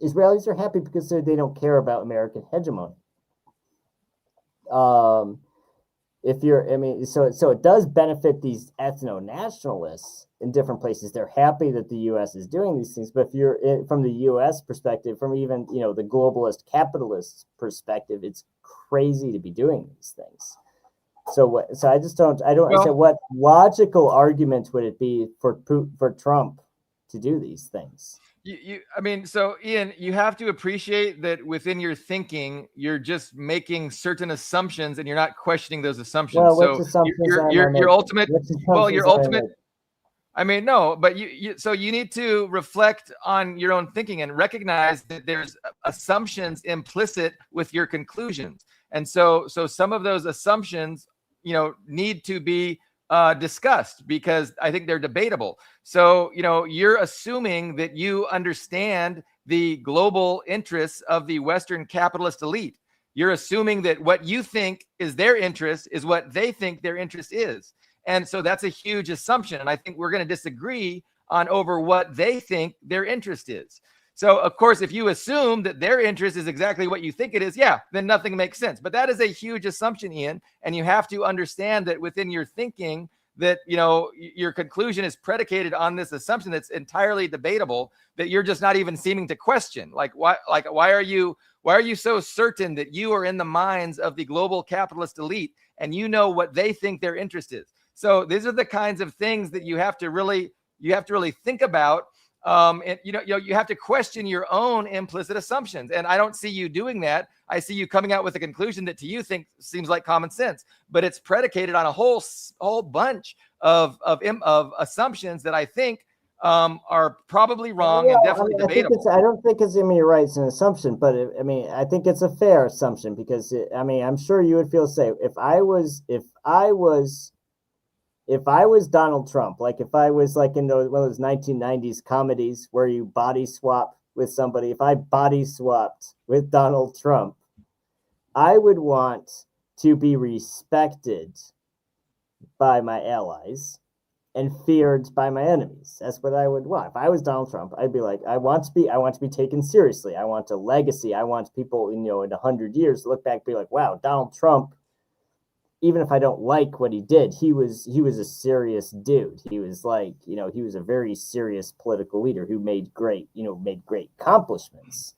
Israelis are happy because they don't care about American hegemony. So it does benefit these ethno-nationalists in different places. They're happy that the U.S. is doing these things. But if you're from the U.S. perspective, from even the globalist capitalist perspective, it's crazy to be doing these things. So what logical argument would it be for Trump to do these things? So Ian, you have to appreciate that within your thinking, you're just making certain assumptions and you're not questioning those assumptions. Well, so your ultimate. No, but you need to reflect on your own thinking and recognize that there's assumptions implicit with your conclusions. And so some of those assumptions, need to be discussed, because I think they're debatable. So, you're assuming that you understand the global interests of the Western capitalist elite. You're assuming that what you think is their interest is what they think their interest is. And so that's a huge assumption. And I think we're going to disagree on over what they think their interest is. So, of course, if you assume that their interest is exactly what you think it is, yeah, then nothing makes sense. But that is a huge assumption, Ian. And you have to understand that within your thinking, that, you know, your conclusion is predicated on this assumption that's entirely debatable, that you're just not even seeming to question. Like, why are you so certain that you are in the minds of the global capitalist elite and you know what they think their interest is? So these are the kinds of things that you have to really think about. And you have to question your own implicit assumptions. And I don't see you doing that. I see you coming out with a conclusion that to you seems like common sense, but it's predicated on a whole bunch of assumptions that I think are probably wrong and definitely debatable. I don't think it's, you're right, it's an assumption, but I think it's a fair assumption because I'm sure you would feel safe if I was Donald Trump, like if I was like in one of those 1990s comedies where you body swap with somebody, if I body swapped with Donald Trump, I would want to be respected by my allies and feared by my enemies. That's what I would want. If I was Donald Trump, I'd be like, I want to be taken seriously. I want a legacy. I want people, in 100 years to look back and be like, wow, Donald Trump, even if I don't like what he did, he was a serious dude. He was like, he was a very serious political leader who made great accomplishments.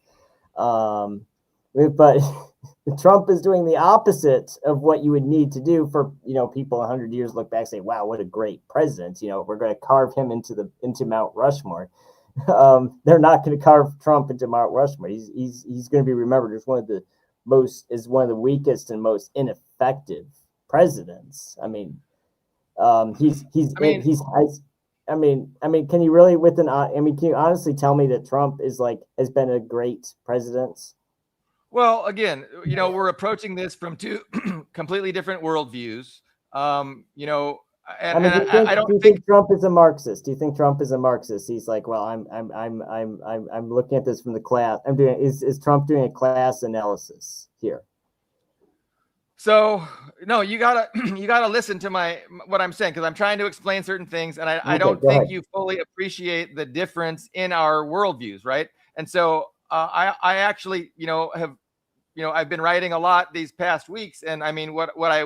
But Trump is doing the opposite of what you would need to do for, people 100 years look back and say, wow, what a great president. We're going to carve him into Mount Rushmore. They're not going to carve Trump into Mount Rushmore. He's going to be remembered as one of the weakest and most ineffective presidents. Can you really can you honestly tell me that Trump has been a great president? Well, again, we're approaching this from two completely different worldviews. I don't think Trump is a Marxist. Do you think Trump is a Marxist? He's like, well, I'm looking at this from the class. Is Trump doing a class analysis here? So no, you gotta listen to what I'm saying, because I'm trying to explain certain things, and I don't think you fully appreciate the difference in our worldviews, right? And so I actually I've been writing a lot these past weeks, and what I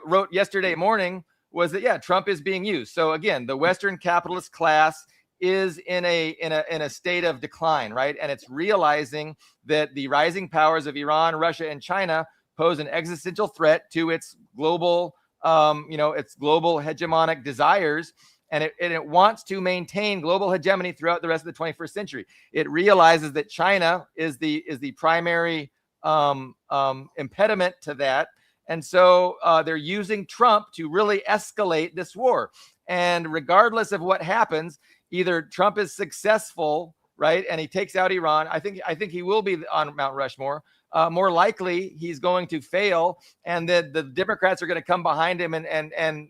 wrote yesterday morning was that Trump is being used. So again, the Western capitalist class is in a state of decline, right? And it's realizing that the rising powers of Iran, Russia, and China pose an existential threat to its global hegemonic desires, and it wants to maintain global hegemony throughout the rest of the 21st century. It realizes that China is the primary impediment to that, and so they're using Trump to really escalate this war. And regardless of what happens, either Trump is successful, right, and he takes out Iran. I think he will be on Mount Rushmore. More likely, he's going to fail, and the Democrats are going to come behind him and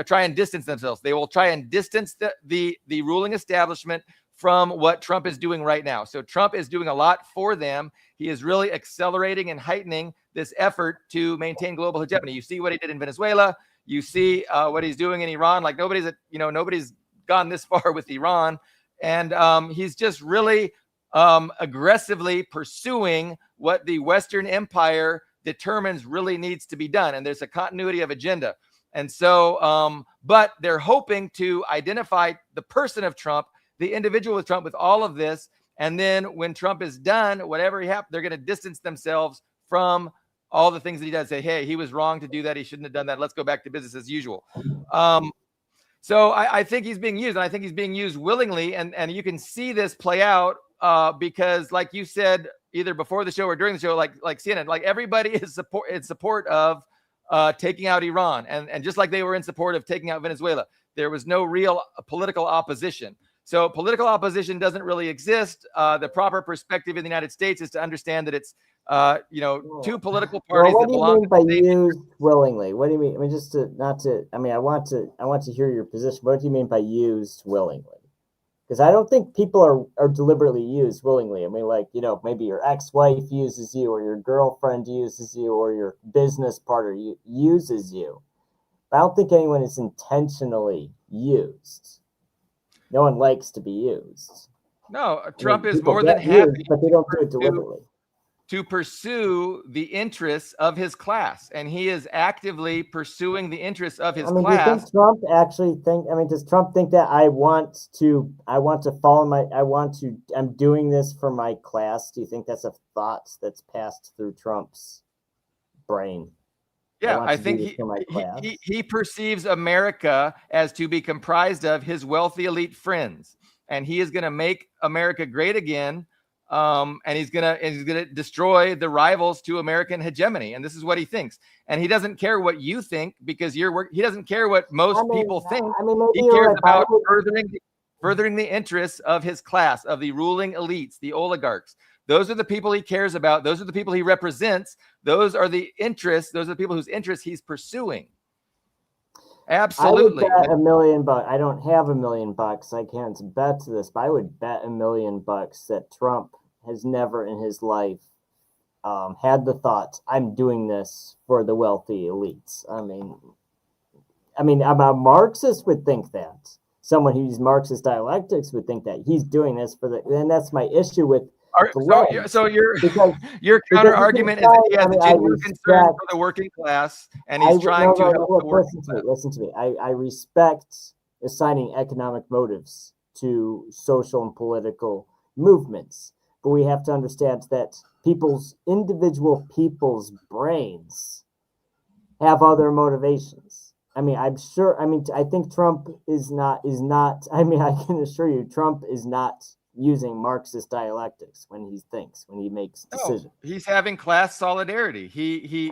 try and distance themselves. They will try and distance the ruling establishment from what Trump is doing right now. So Trump is doing a lot for them. He is really accelerating and heightening this effort to maintain global hegemony. You see what he did in Venezuela. You see what he's doing in Iran. Like nobody's gone this far with Iran, and he's just really aggressively pursuing what the Western Empire determines really needs to be done. And there's a continuity of agenda. And so, but they're hoping to identify the person of Trump, the individual with Trump, with all of this. And then when Trump is done, whatever he happens, they're going to distance themselves from all the things that he does. Say, hey, he was wrong to do that. He shouldn't have done that. Let's go back to business as usual. So I think he's being used, and I think he's being used willingly. And you can see this play out because, like you said, either before the show or during the show, like CNN, like everybody is in support of taking out Iran, and just like they were in support of taking out Venezuela, there was no real political opposition. So political opposition doesn't really exist. The proper perspective in the United States is to understand that it's two political parties that belong. What do you mean by used willingly? What do you mean? I mean, I want to hear your position. What do you mean by used willingly? Because I don't think people are deliberately used willingly. I mean, like, maybe your ex-wife uses you, or your girlfriend uses you, or your business partner uses you. But I don't think anyone is intentionally used. No one likes to be used. No, I Trump mean, is people more than get happy used, but they don't do it deliberately. to pursue the interests of his class, and he is actively pursuing the interests of his I mean, do you class. think Trump actually does Trump think that I'm doing this for my class? Do you think that's a thought that's passed through Trump's brain? Yeah, I to do think this for my class. he perceives America as to be comprised of his wealthy elite friends, and he is going to make America great again. And he's gonna destroy the rivals to American hegemony, and this is what he thinks. And he doesn't care what you think, because he doesn't care what most people think. I mean, maybe He you're cares right, about furthering the interests of his class, of the ruling elites, the oligarchs. Those are the people he cares about. Those are the people he represents. Those are the interests. Those are the people whose interests he's pursuing. Absolutely. I would bet $1 million. I don't have $1 million. I can't bet to this, but I would bet $1 million that Trump has never in his life had the thought, I'm doing this for the wealthy elites. I mean, a Marxist would think that. Someone who uses Marxist dialectics would think that he's doing this and that's my issue with. So your counter argument is that he has a genuine concern for the working class, and he's trying to help the working class. Listen to me. I respect assigning economic motives to social and political movements, but we have to understand that individual people's brains have other motivations. I mean, I think Trump is not, I mean, I can assure you, Trump is not using Marxist dialectics when he makes decisions. No, he's having class solidarity.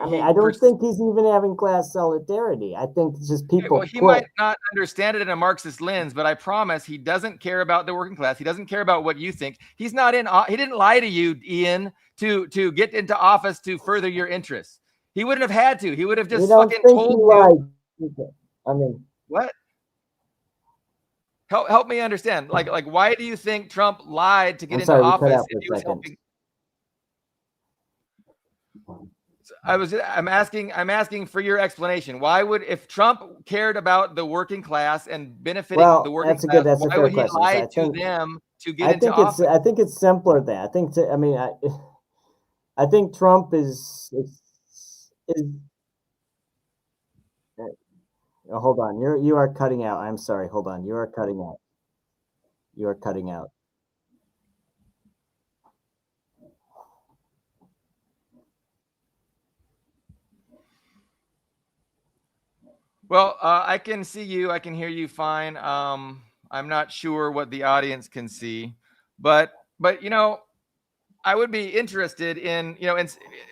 I don't think he's even having class solidarity. I think it's just people. Well, he might not understand it in a Marxist lens, but I promise he doesn't care about the working class. He doesn't care about what you think. He didn't lie to you, Ian, to get into office to further your interests. He wouldn't have had to. He would have just fucking told you. I mean, what? Help me understand. Like, why do you think Trump lied to get into office if he was helping? I'm asking for your explanation. Why would, if Trump cared about the working class and benefiting the working class, why would he lie to them to get into office? I think it's simpler than that. I think Trump is hold on. You are cutting out. I'm sorry. Hold on. You are cutting out. You are cutting out. Well, I can see you. I can hear you fine. I'm not sure what the audience can see, but I would be interested in,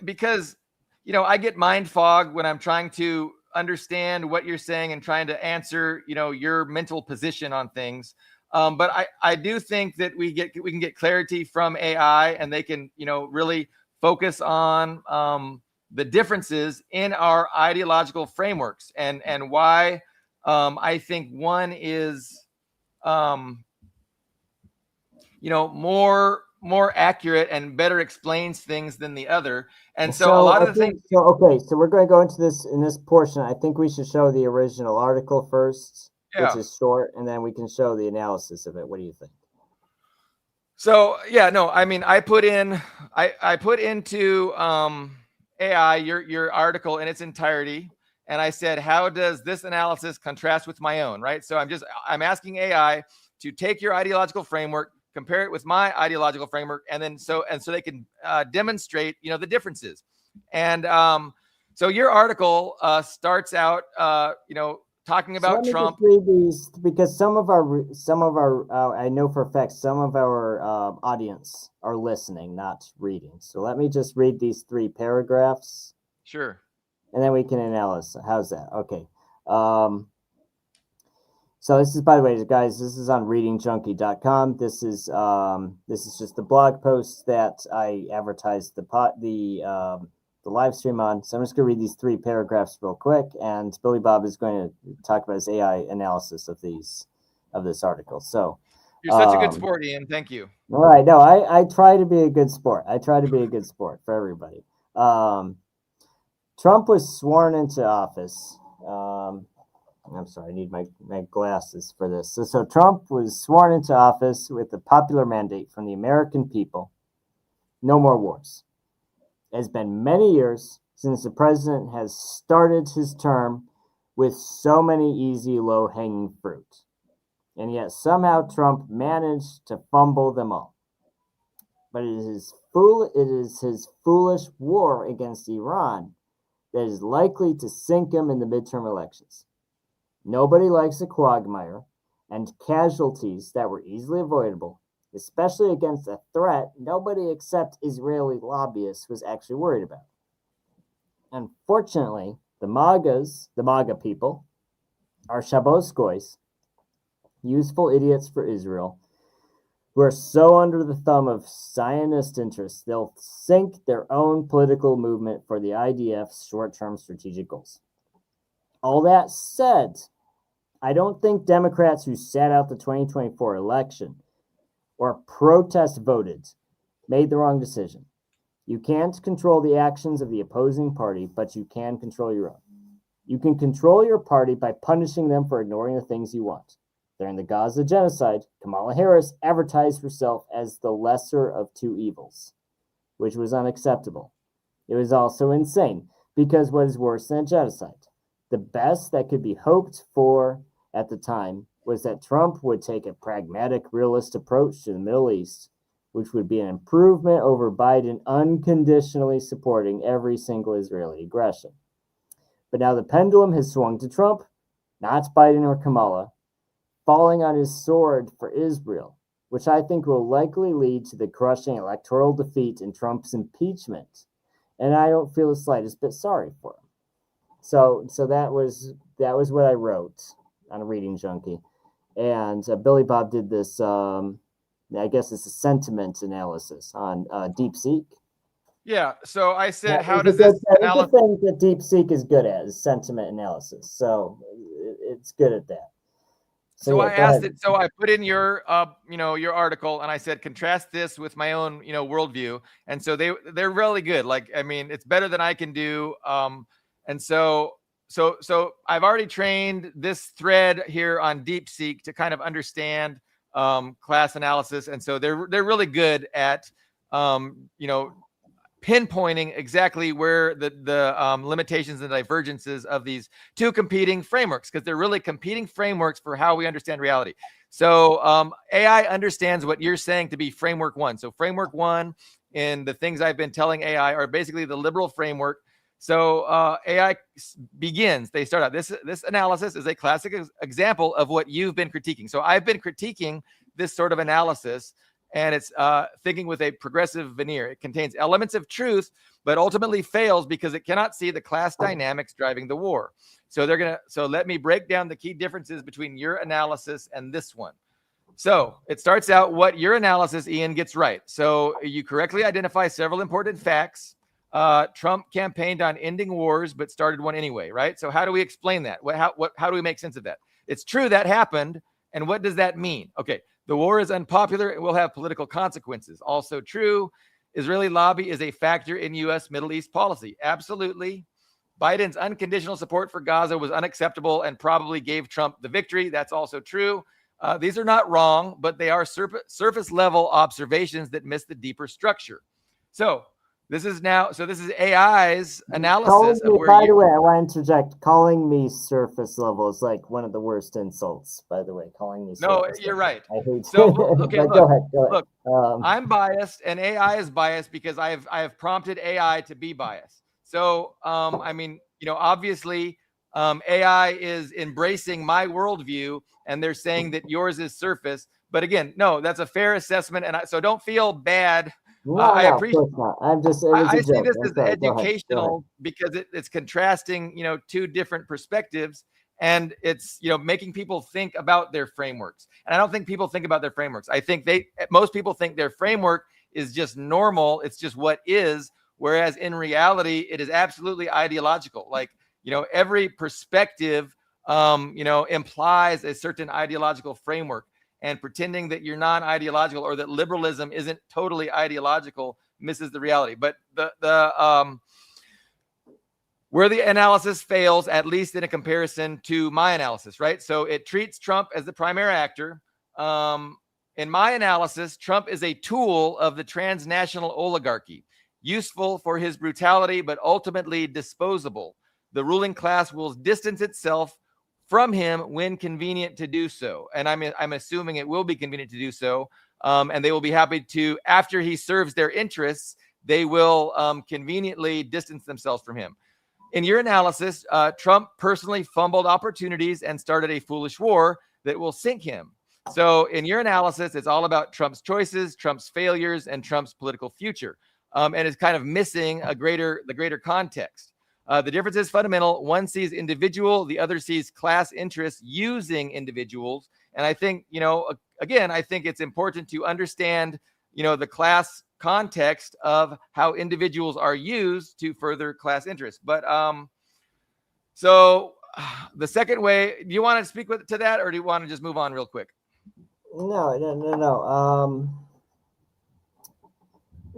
because I get mind fog when I'm trying to understand what you're saying and trying to answer, your mental position on things. But I do think that we can get clarity from AI, and they can, really focus on the differences in our ideological frameworks, and why I think one is more accurate and better explains things than the other. And so a lot of the things. Okay, so we're going to go into this in this portion. I think we should show the original article first, which is short, and then we can show the analysis of it. What do you think? So I put into AI your article in its entirety, and I said, how does this analysis contrast with my own? Right. So I'm asking AI to take your ideological framework, compare it with my ideological framework, and then so they can demonstrate the differences. And so your article starts out talking about Trump. Just read these, because some of our I know for a fact some of our audience are listening, not reading. So let me just read these 3 paragraphs. Sure. And then we can analyze. How's that? Okay. So this is, by the way, guys, this is on readingjunkie.com. This is just the blog post that I advertised the live stream on. So I'm just going to read these 3 paragraphs real quick, and Billy Bob is going to talk about his AI analysis of this article. So You're such a good sport, Ian. Thank you. All right. No, I try to be a good sport. I try to be a good sport for everybody. Trump was sworn into office. I'm sorry, I need my glasses for this. So Trump was sworn into office with a popular mandate from the American people. No more wars. It has been many years since the president has started his term with so many easy, low-hanging fruit. And yet somehow Trump managed to fumble them all. But it is his foolish war against Iran that is likely to sink him in the midterm elections. Nobody likes a quagmire, and casualties that were easily avoidable, especially against a threat nobody except Israeli lobbyists was actually worried about. Unfortunately, the MAGA people, are Shaboskois, useful idiots for Israel, who are so under the thumb of Zionist interests, they'll sink their own political movement for the IDF's short-term strategic goals. All that said, I don't think Democrats who sat out the 2024 election or protest voted made the wrong decision. You can't control the actions of the opposing party, but you can control your own. You can control your party by punishing them for ignoring the things you want. During the Gaza genocide, Kamala Harris advertised herself as the lesser of two evils, which was unacceptable. It was also insane, because what is worse than a genocide? The best that could be hoped for at the time was that Trump would take a pragmatic, realist approach to the Middle East, which would be an improvement over Biden unconditionally supporting every single Israeli aggression. But now the pendulum has swung to Trump, not Biden or Kamala, falling on his sword for Israel, which I think will likely lead to the crushing electoral defeat in Trump's impeachment. And I don't feel the slightest bit sorry for him. So that was what I wrote on a Reading Junkie. And Billy Bob did this, I guess it's a sentiment analysis on DeepSeek. Yeah. So I said, How how does this analysis? The thing that DeepSeek is good at is sentiment analysis. So it's good at that. So I asked it. So I put in your, your article, and I said, contrast this with my own, worldview. And so they're really good. Like, I mean, it's better than I can do. And so I've already trained this thread here on DeepSeek to kind of understand class analysis, and so they're really good at pinpointing exactly where the limitations and divergences of these two competing frameworks, because they're really competing frameworks for how we understand reality. So AI understands what you're saying to be framework one. So framework one in the things I've been telling AI are basically the liberal framework. So AI begins, they start out, this analysis is a classic example of what you've been critiquing. So I've been critiquing this sort of analysis, and it's thinking with a progressive veneer. It contains elements of truth, but ultimately fails because it cannot see the class dynamics driving the war. So let me break down the key differences between your analysis and this one. So it starts out what your analysis, Ian, gets right. So you correctly identify several important facts. Trump campaigned on ending wars, but started one anyway, right? So how do we explain that? How do we make sense of that? It's true that happened. And what does that mean? Okay, the war is unpopular and will have political consequences. Also true, Israeli lobby is a factor in U.S. Middle East policy. Absolutely. Biden's unconditional support for Gaza was unacceptable and probably gave Trump the victory. That's also true. These are not wrong, but they are surface level observations that miss the deeper structure. So this is AI's analysis of where by the way, I want to interject. Calling me surface level is like one of the worst insults, by the way. Calling me No, surface you're level. right. I hate so okay, go ahead. Look, I'm biased and AI is biased because I have prompted AI to be biased. So obviously AI is embracing my worldview and they're saying that yours is surface. But again, no, that's a fair assessment. And so don't feel bad. I appreciate. Of course not. I'm just. I see this as educational because it's contrasting, two different perspectives, and it's making people think about their frameworks. And I don't think people think about their frameworks. I think most people think their framework is just normal. It's just what is, whereas in reality, it is absolutely ideological. Like every perspective, implies a certain ideological framework. and pretending that you're non-ideological or that liberalism isn't totally ideological misses the reality. But where the analysis fails, at least in a comparison to my analysis, right? So it treats Trump as the primary actor. In my analysis, Trump is a tool of the transnational oligarchy, useful for his brutality, but ultimately disposable. The ruling class will distance itself from him when convenient to do so. And I'm assuming it will be convenient to do so. And they will be happy to, after he serves their interests, they will conveniently distance themselves from him. In your analysis, Trump personally fumbled opportunities and started a foolish war that will sink him. So in your analysis, it's all about Trump's choices, Trump's failures, and Trump's political future. And it's kind of missing the greater context. The difference is fundamental. One sees individual, the other sees class interests using individuals. And I think, again, I think it's important to understand, the class context of how individuals are used to further class interests. But so the second way, do you want to speak to that, or do you want to just move on real quick? No.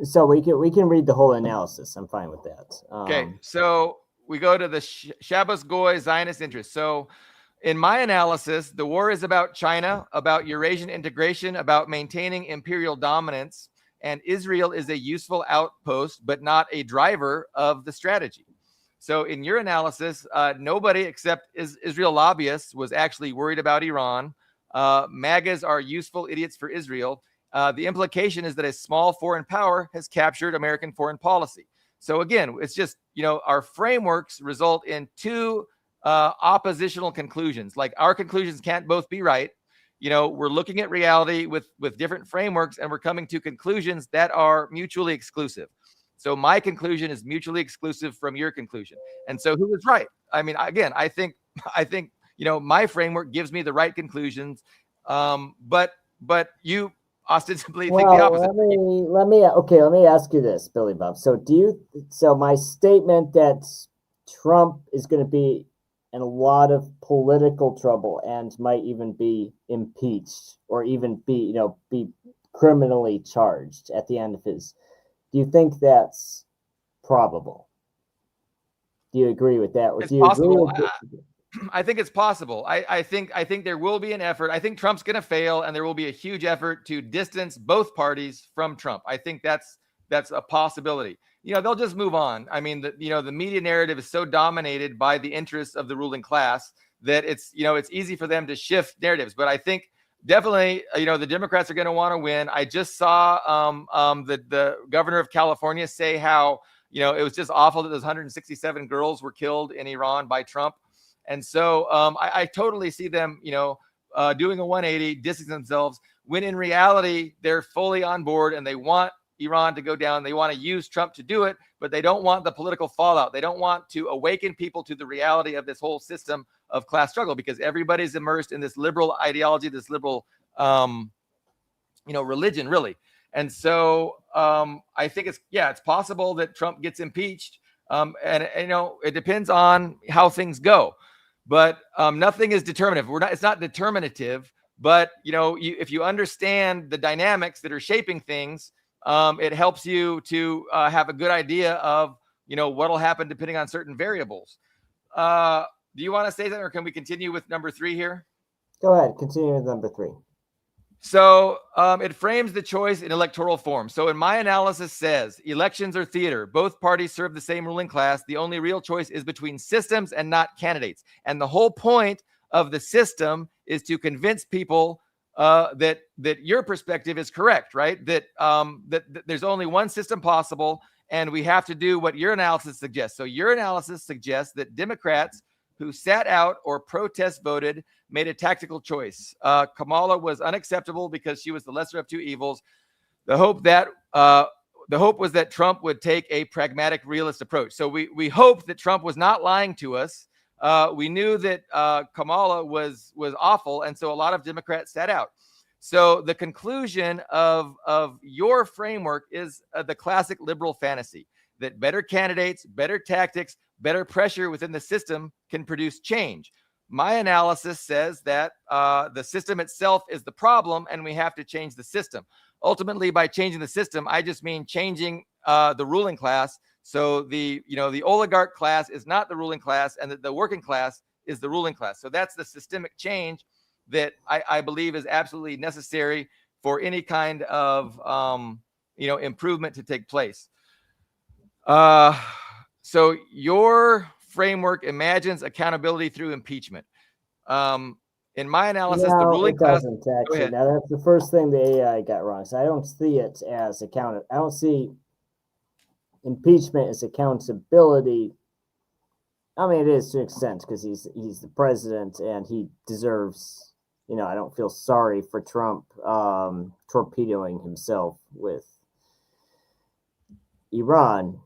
So we can read the whole analysis. I'm fine with that. Okay, so we go to the Shabbos Goy Zionist interest. So in my analysis, the war is about China, about Eurasian integration, about maintaining imperial dominance, and Israel is a useful outpost, but not a driver of the strategy. So in your analysis, nobody except Israel lobbyists was actually worried about Iran. MAGAs are useful idiots for Israel. The implication is that a small foreign power has captured American foreign policy. So again, it's just, our frameworks result in two oppositional conclusions. Like, our conclusions can't both be right. We're looking at reality with different frameworks, and we're coming to conclusions that are mutually exclusive. So my conclusion is mutually exclusive from your conclusion. And so who is right? I mean, again, I think, my framework gives me the right conclusions. But you ostensibly think the opposite. Let me ask you this, Billy Bob. So my statement that Trump is going to be in a lot of political trouble and might even be impeached or even be criminally charged at the end of his, do you think that's probable? Do you agree with that? It's possible. I think it's possible. I think there will be an effort. I think Trump's going to fail, and there will be a huge effort to distance both parties from Trump. I think that's a possibility. They'll just move on. I mean, the media narrative is so dominated by the interests of the ruling class that it's easy for them to shift narratives. But I think definitely, the Democrats are going to want to win. I just saw the governor of California say how, it was just awful that those 167 girls were killed in Iran by Trump. And so I totally see them, doing a 180, distancing themselves, when in reality, they're fully on board and they want Iran to go down. They want to use Trump to do it, but they don't want the political fallout. They don't want to awaken people to the reality of this whole system of class struggle, because everybody's immersed in this liberal ideology, this liberal, religion, really. And so I think it's possible that Trump gets impeached. And it depends on how things go. But nothing is determinative. It's not determinative, but if you understand the dynamics that are shaping things, it helps you to have a good idea of what'll happen depending on certain variables. Do you want to say that, or can we continue with number 3 here? Go ahead, continue with number 3. So it frames the choice in electoral form. So in my analysis says elections are theater. Both parties serve the same ruling class. The only real choice is between systems and not candidates. And the whole point of the system is to convince people that your perspective is correct, right? That there's only one system possible, and we have to do what your analysis suggests. So your analysis suggests that Democrats who sat out or protest voted made a tactical choice. Kamala was unacceptable because she was the lesser of two evils. The hope was that Trump would take a pragmatic, realist approach. So we hoped that Trump was not lying to us. We knew that Kamala was awful, and so a lot of Democrats sat out. So the conclusion of your framework is the classic liberal fantasy that better candidates, better tactics, better pressure within the system can produce change. My analysis says that the system itself is the problem, and we have to change the system. Ultimately, by changing the system, I just mean changing the ruling class. So the oligarch class is not the ruling class, and the working class is the ruling class. So that's the systemic change that I believe is absolutely necessary for any kind of improvement to take place. So your framework imagines accountability through impeachment. In my analysis, the ruling class. Doesn't actually. Now that's the first thing the AI got wrong. So I don't see it as I don't see impeachment as accountability. I mean, it is to an extent because he's the president and he deserves. I don't feel sorry for Trump torpedoing himself with Iran,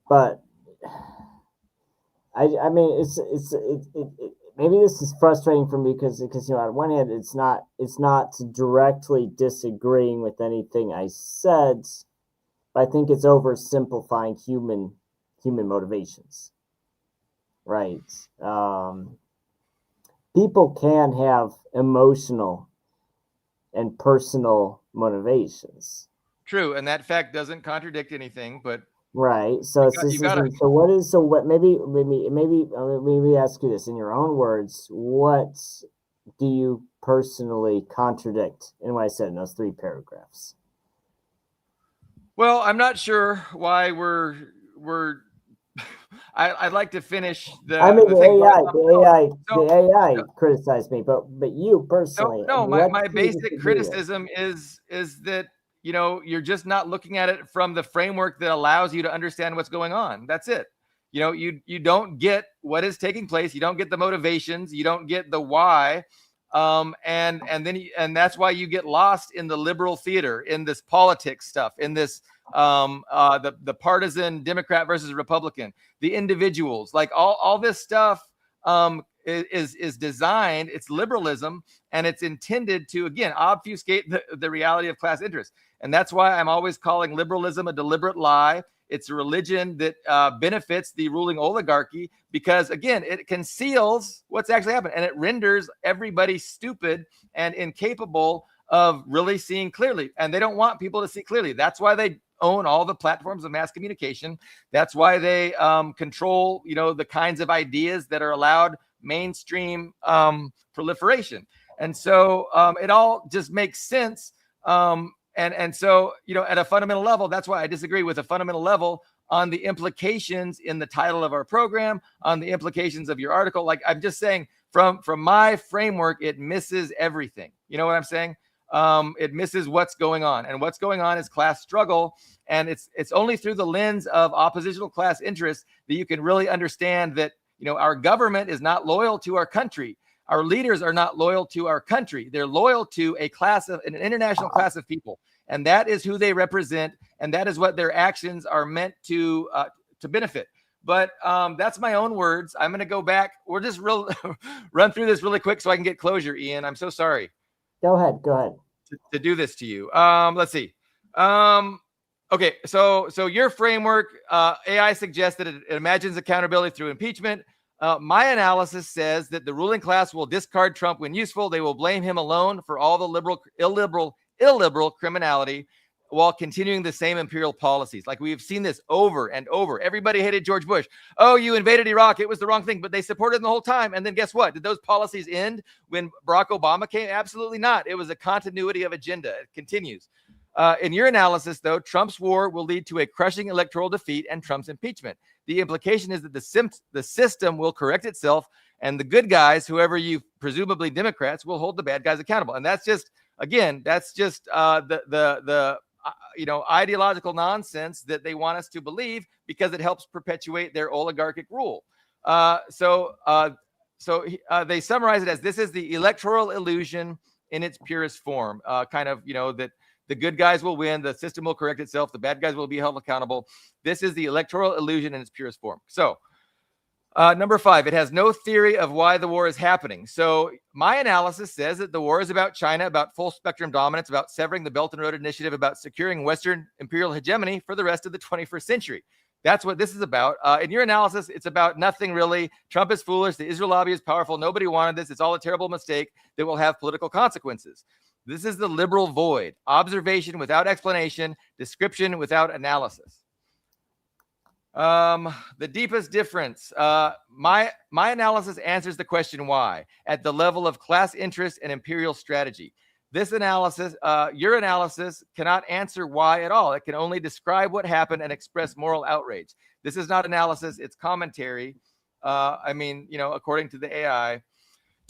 but I mean, it's maybe this is frustrating for me because on one hand it's not directly disagreeing with anything I said, but I think it's oversimplifying human motivations. Right. People can have emotional and personal motivations. True, and that fact doesn't contradict anything, but right. So maybe ask you this in your own words. What do you personally contradict in what I said in those 3 paragraphs? Well, I'm not sure why we're I'd like to finish the. I mean, the AI criticized me, but you personally. No, my basic criticism is that you're just not looking at it from the framework that allows you to understand what's going on. That's it. You don't get what is taking place. You don't get the motivations. You don't get the why. And that's why you get lost in the liberal theater, in this politics stuff, in this the partisan Democrat versus Republican, the individuals, like all this stuff is designed. It's liberalism, and it's intended to again obfuscate the reality of class interest. And that's why I'm always calling liberalism a deliberate lie. It's a religion that benefits the ruling oligarchy because, again, it conceals what's actually happened, and it renders everybody stupid and incapable of really seeing clearly. And they don't want people to see clearly. That's why they own all the platforms of mass communication. That's why they control, the kinds of ideas that are allowed mainstream proliferation. And so it all just makes sense. And so, at a fundamental level, that's why I disagree with a fundamental level on the implications in the title of our program, on the implications of your article. Like I'm just saying from my framework, it misses everything. You know what I'm saying? It misses what's going on, and what's going on is class struggle. And it's only through the lens of oppositional class interests that you can really understand that, our government is not loyal to our country. Our leaders are not loyal to our country. They're loyal to an international class of people. And that is who they represent. And that is what their actions are meant to benefit. But that's my own words. I'm going to go back. We're just run through this really quick so I can get closure, Ian. I'm so sorry. Go ahead. To do this to you. Let's see. Okay. So your framework, AI suggests that it imagines accountability through impeachment. My analysis says that the ruling class will discard Trump when useful. They will blame him alone for all the illiberal criminality while continuing the same imperial policies. Like we've seen this over and over. Everybody hated George Bush. Oh, you invaded Iraq. It was the wrong thing, but they supported him the whole time. And then guess what? Did those policies end when Barack Obama came? Absolutely not. It was a continuity of agenda. It continues. In your analysis, though, Trump's war will lead to a crushing electoral defeat and Trump's impeachment. The implication is that the system will correct itself, and the good guys, whoever you presumably Democrats, will hold the bad guys accountable. And that's just the ideological nonsense that they want us to believe because it helps perpetuate their oligarchic rule. So they summarize it as this is the electoral illusion in its purest form, that the good guys will win, the system will correct itself, the bad guys will be held accountable. This is the electoral illusion in its purest form. So number 5, it has no theory of why the war is happening. So my analysis says that the war is about China, about full spectrum dominance, about severing the Belt and Road Initiative, about securing Western imperial hegemony for the rest of the 21st century. That's what this is about. In your analysis, it's about nothing really. Trump is foolish. The Israel lobby is powerful. Nobody wanted this. It's all a terrible mistake that will have political consequences. This is the liberal void. Observation without explanation, description without analysis. The deepest difference. My analysis answers the question why at the level of class interest and imperial strategy. This analysis, your analysis, cannot answer why at all. It can only describe what happened and express moral outrage. This is not analysis, it's commentary. According to the AI.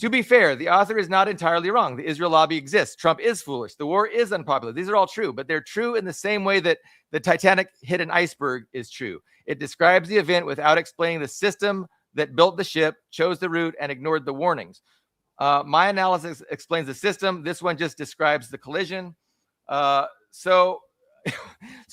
To be fair, the author is not entirely wrong. The Israel lobby exists. Trump is foolish. The war is unpopular. These are all true, but they're true in the same way that the Titanic hit an iceberg is true. It describes the event without explaining the system that built the ship, chose the route, and ignored the warnings. My analysis explains the system. This one just describes the collision. So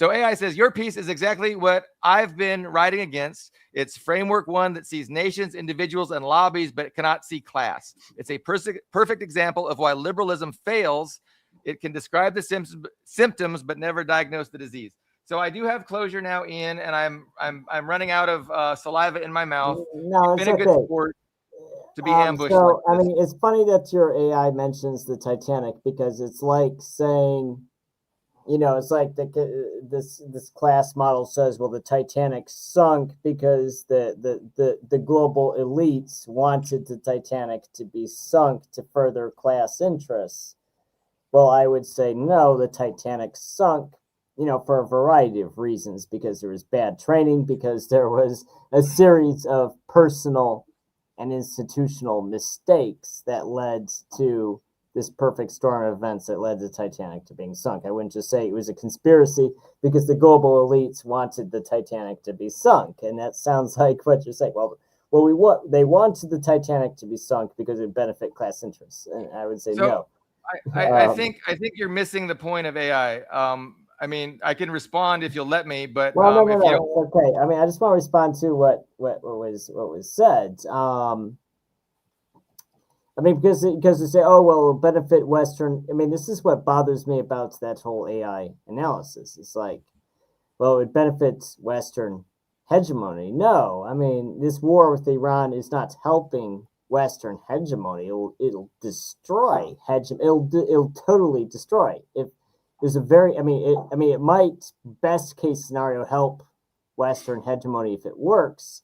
AI says your piece is exactly what I've been writing against. It's framework one that sees nations, individuals, and lobbies, but it cannot see class. It's a perfect example of why liberalism fails. It can describe the symptoms, but never diagnose the disease. So I do have closure now, Ian, and I'm running out of saliva in my mouth. No, it's it's been a okay. good sport to be ambushed. So like it's funny that your AI mentions the Titanic because it's like saying, it's like this class model says, well, the Titanic sunk because the global elites wanted the Titanic to be sunk to further class interests. Well, I would say no, the Titanic sunk, for a variety of reasons, because there was bad training, because there was a series of personal and institutional mistakes that led to this perfect storm of events that led the Titanic to being sunk. I wouldn't just say it was a conspiracy because the global elites wanted the Titanic to be sunk. And that sounds like what you're saying. They wanted the Titanic to be sunk because it would benefit class interests. And I would say no. I think you're missing the point of AI. I can respond if you'll let me, but no, it's okay. I just want to respond to what was said. Because they say, oh, well, it'll benefit Western. This is what bothers me about that whole AI analysis. It's like, well, it benefits Western hegemony. No, this war with Iran is not helping Western hegemony. It'll destroy hegemony. It'll totally destroy. If there's it might best case scenario help Western hegemony if it works.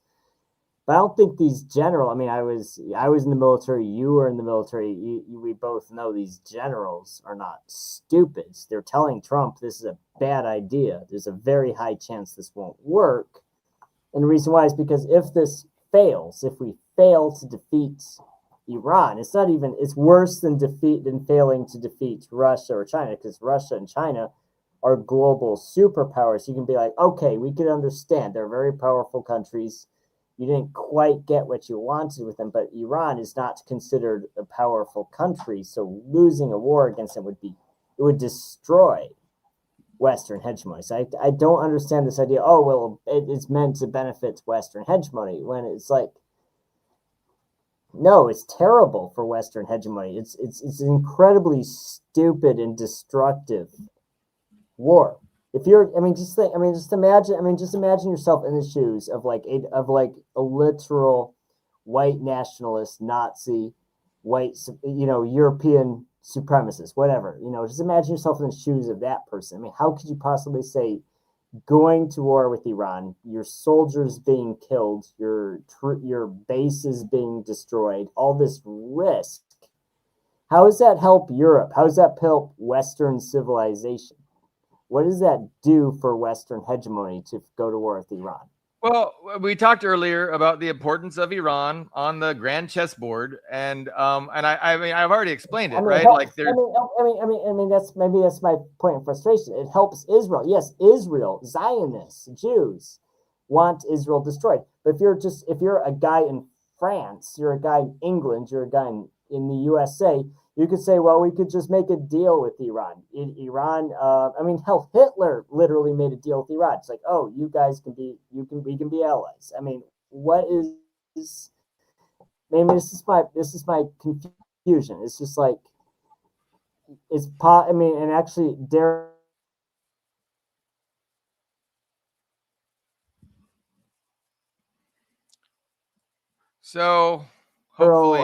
But I don't think these general. I was in the military. You were in the military. We both know these generals are not stupid. They're telling Trump this is a bad idea. There's a very high chance this won't work. And the reason why is because if this fails, if we fail to defeat Iran, it's worse than failing to defeat Russia or China, because Russia and China are global superpowers. You can be like, okay, we can understand. They're very powerful countries. You didn't quite get what you wanted with them, but Iran is not considered a powerful country. So losing a war against them would destroy Western hegemony. So I don't understand this idea. Oh, well, it's meant to benefit Western hegemony, when it's like, no, it's terrible for Western hegemony. It's incredibly stupid and destructive war. If you're, just imagine yourself in the shoes of a literal white nationalist, Nazi, European supremacist, whatever. Just imagine yourself in the shoes of that person. How could you possibly say going to war with Iran, your soldiers being killed, your bases being destroyed, all this risk? How does that help Europe? How does that help Western civilization? What does that do for Western hegemony to go to war with Iran? Well, we talked earlier about the importance of Iran on the grand chessboard, and I've already explained it, right? That's my point of frustration. It helps Israel. Yes, Israel, Zionists, Jews want Israel destroyed. But if you're a guy in France, you're a guy in England, you're a guy in the USA, you could say, well, we could just make a deal with Iran. Hell, Hitler literally made a deal with Iran. It's like, oh, we can be allies. What is? This is my confusion. It's just like, and actually, So hopefully,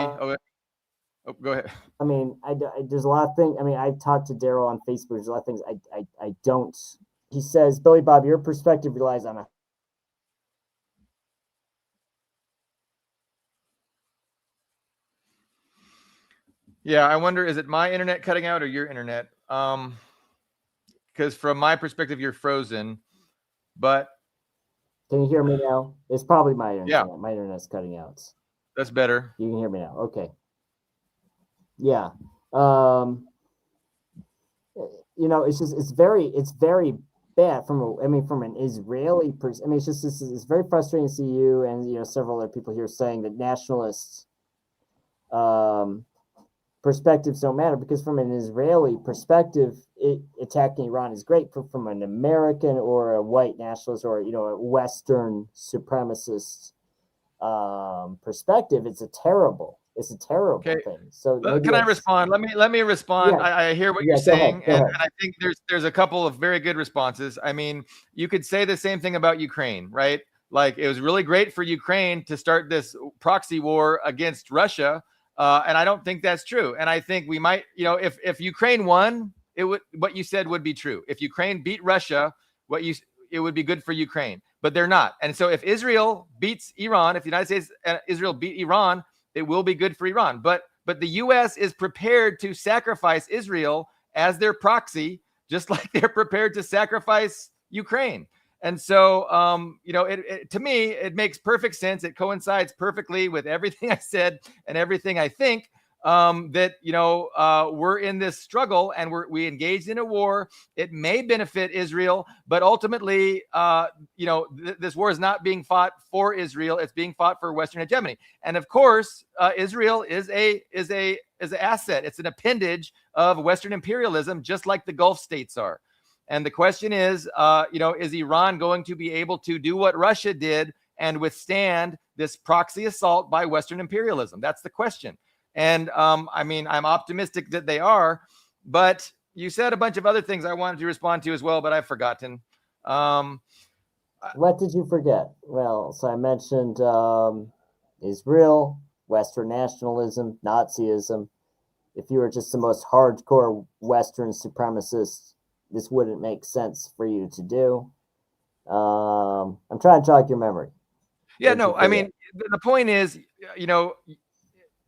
go ahead. I mean, there's a lot of things. I mean, I've talked to Daryl on Facebook. There's a lot of things I don't. He says, Billy Bob, your perspective relies on a. Yeah, I wonder, is it my internet cutting out or your internet? Because from my perspective, you're frozen. But can you hear me now? It's probably my internet. Yeah. My internet's cutting out. That's better. You can hear me now. Okay. Yeah. It's very bad from an Israeli person. I mean, it's very frustrating to see you and several other people here saying that nationalists perspectives don't matter, because from an Israeli perspective, attacking Iran is great. From an American or a white nationalist or a Western supremacist perspective, it's a terrible thing. So can I respond? Let me respond. Yeah. I hear what you're saying, go ahead. and I think there's a couple of very good responses. I mean, you could say the same thing about Ukraine, right? Like, it was really great for Ukraine to start this proxy war against Russia, and I don't think that's true. And I think we might, if Ukraine won, what you said would be true. If Ukraine beat Russia, it would be good for Ukraine, but they're not. And so if Israel beats Iran, if the United States and Israel beat Iran, it will be good for Iran. But the U.S. is prepared to sacrifice Israel as their proxy, just like they're prepared to sacrifice Ukraine. And so, to me, it makes perfect sense. It coincides perfectly with everything I said and everything I think, that, we're in this struggle and we engaged in a war. It may benefit Israel, but ultimately, this war is not being fought for Israel. It's being fought for Western hegemony. And of course, Israel is an asset. It's an appendage of Western imperialism, just like the Gulf states are. And the question is Iran going to be able to do what Russia did and withstand this proxy assault by Western imperialism? That's the question. And I'm optimistic that they are, but you said a bunch of other things I wanted to respond to as well, but I've forgotten. What did you forget? Well, so I mentioned Israel, Western nationalism, Nazism. If you were just the most hardcore Western supremacist, this wouldn't make sense for you to do. I'm trying to jog your memory. Yeah, no, I mean, the point is,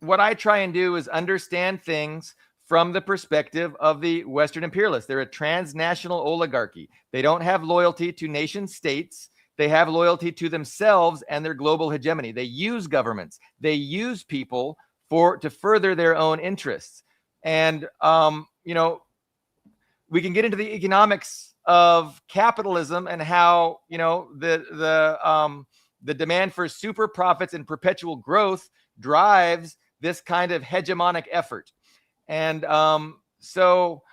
what I try and do is understand things from the perspective of the Western imperialists. They're a transnational oligarchy. They don't have loyalty to nation states. They have loyalty to themselves and their global hegemony. They use governments. They use people to further their own interests. And, we can get into the economics of capitalism and how, the demand for super profits and perpetual growth drives this kind of hegemonic effort. And so,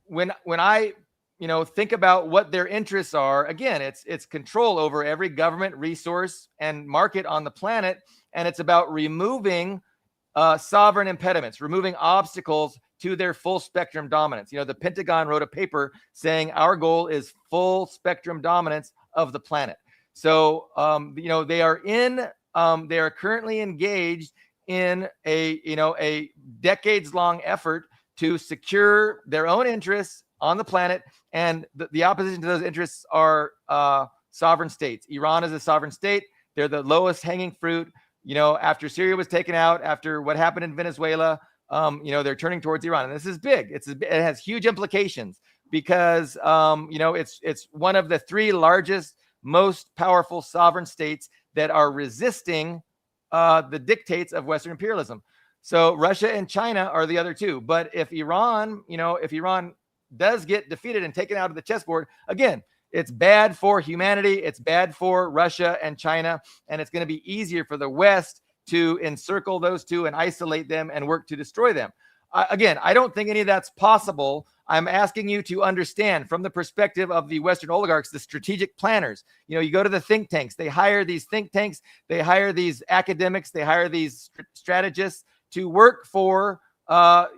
when I think about what their interests are, again, it's control over every government, resource, and market on the planet, and it's about removing sovereign impediments, removing obstacles to their full spectrum dominance. The Pentagon wrote a paper saying our goal is full spectrum dominance of the planet. So, they are currently engaged in a decades long effort to secure their own interests on the planet. And the opposition to those interests are sovereign states. Iran is a sovereign state. They're the lowest hanging fruit. After Syria was taken out, after what happened in Venezuela, they're turning towards Iran. And this is big. It has huge implications because, it's one of the three largest, most powerful sovereign states that are resisting the dictates of Western imperialism. So Russia and China are the other two. But if Iran does get defeated and taken out of the chessboard, again, it's bad for humanity. It's bad for Russia and China. And it's going to be easier for the West to encircle those two and isolate them and work to destroy them. Again, I don't think any of that's possible. I'm asking you to understand from the perspective of the Western oligarchs, the strategic planners. You go to the think tanks. They hire these think tanks. They hire these academics. They hire these strategists to work for, for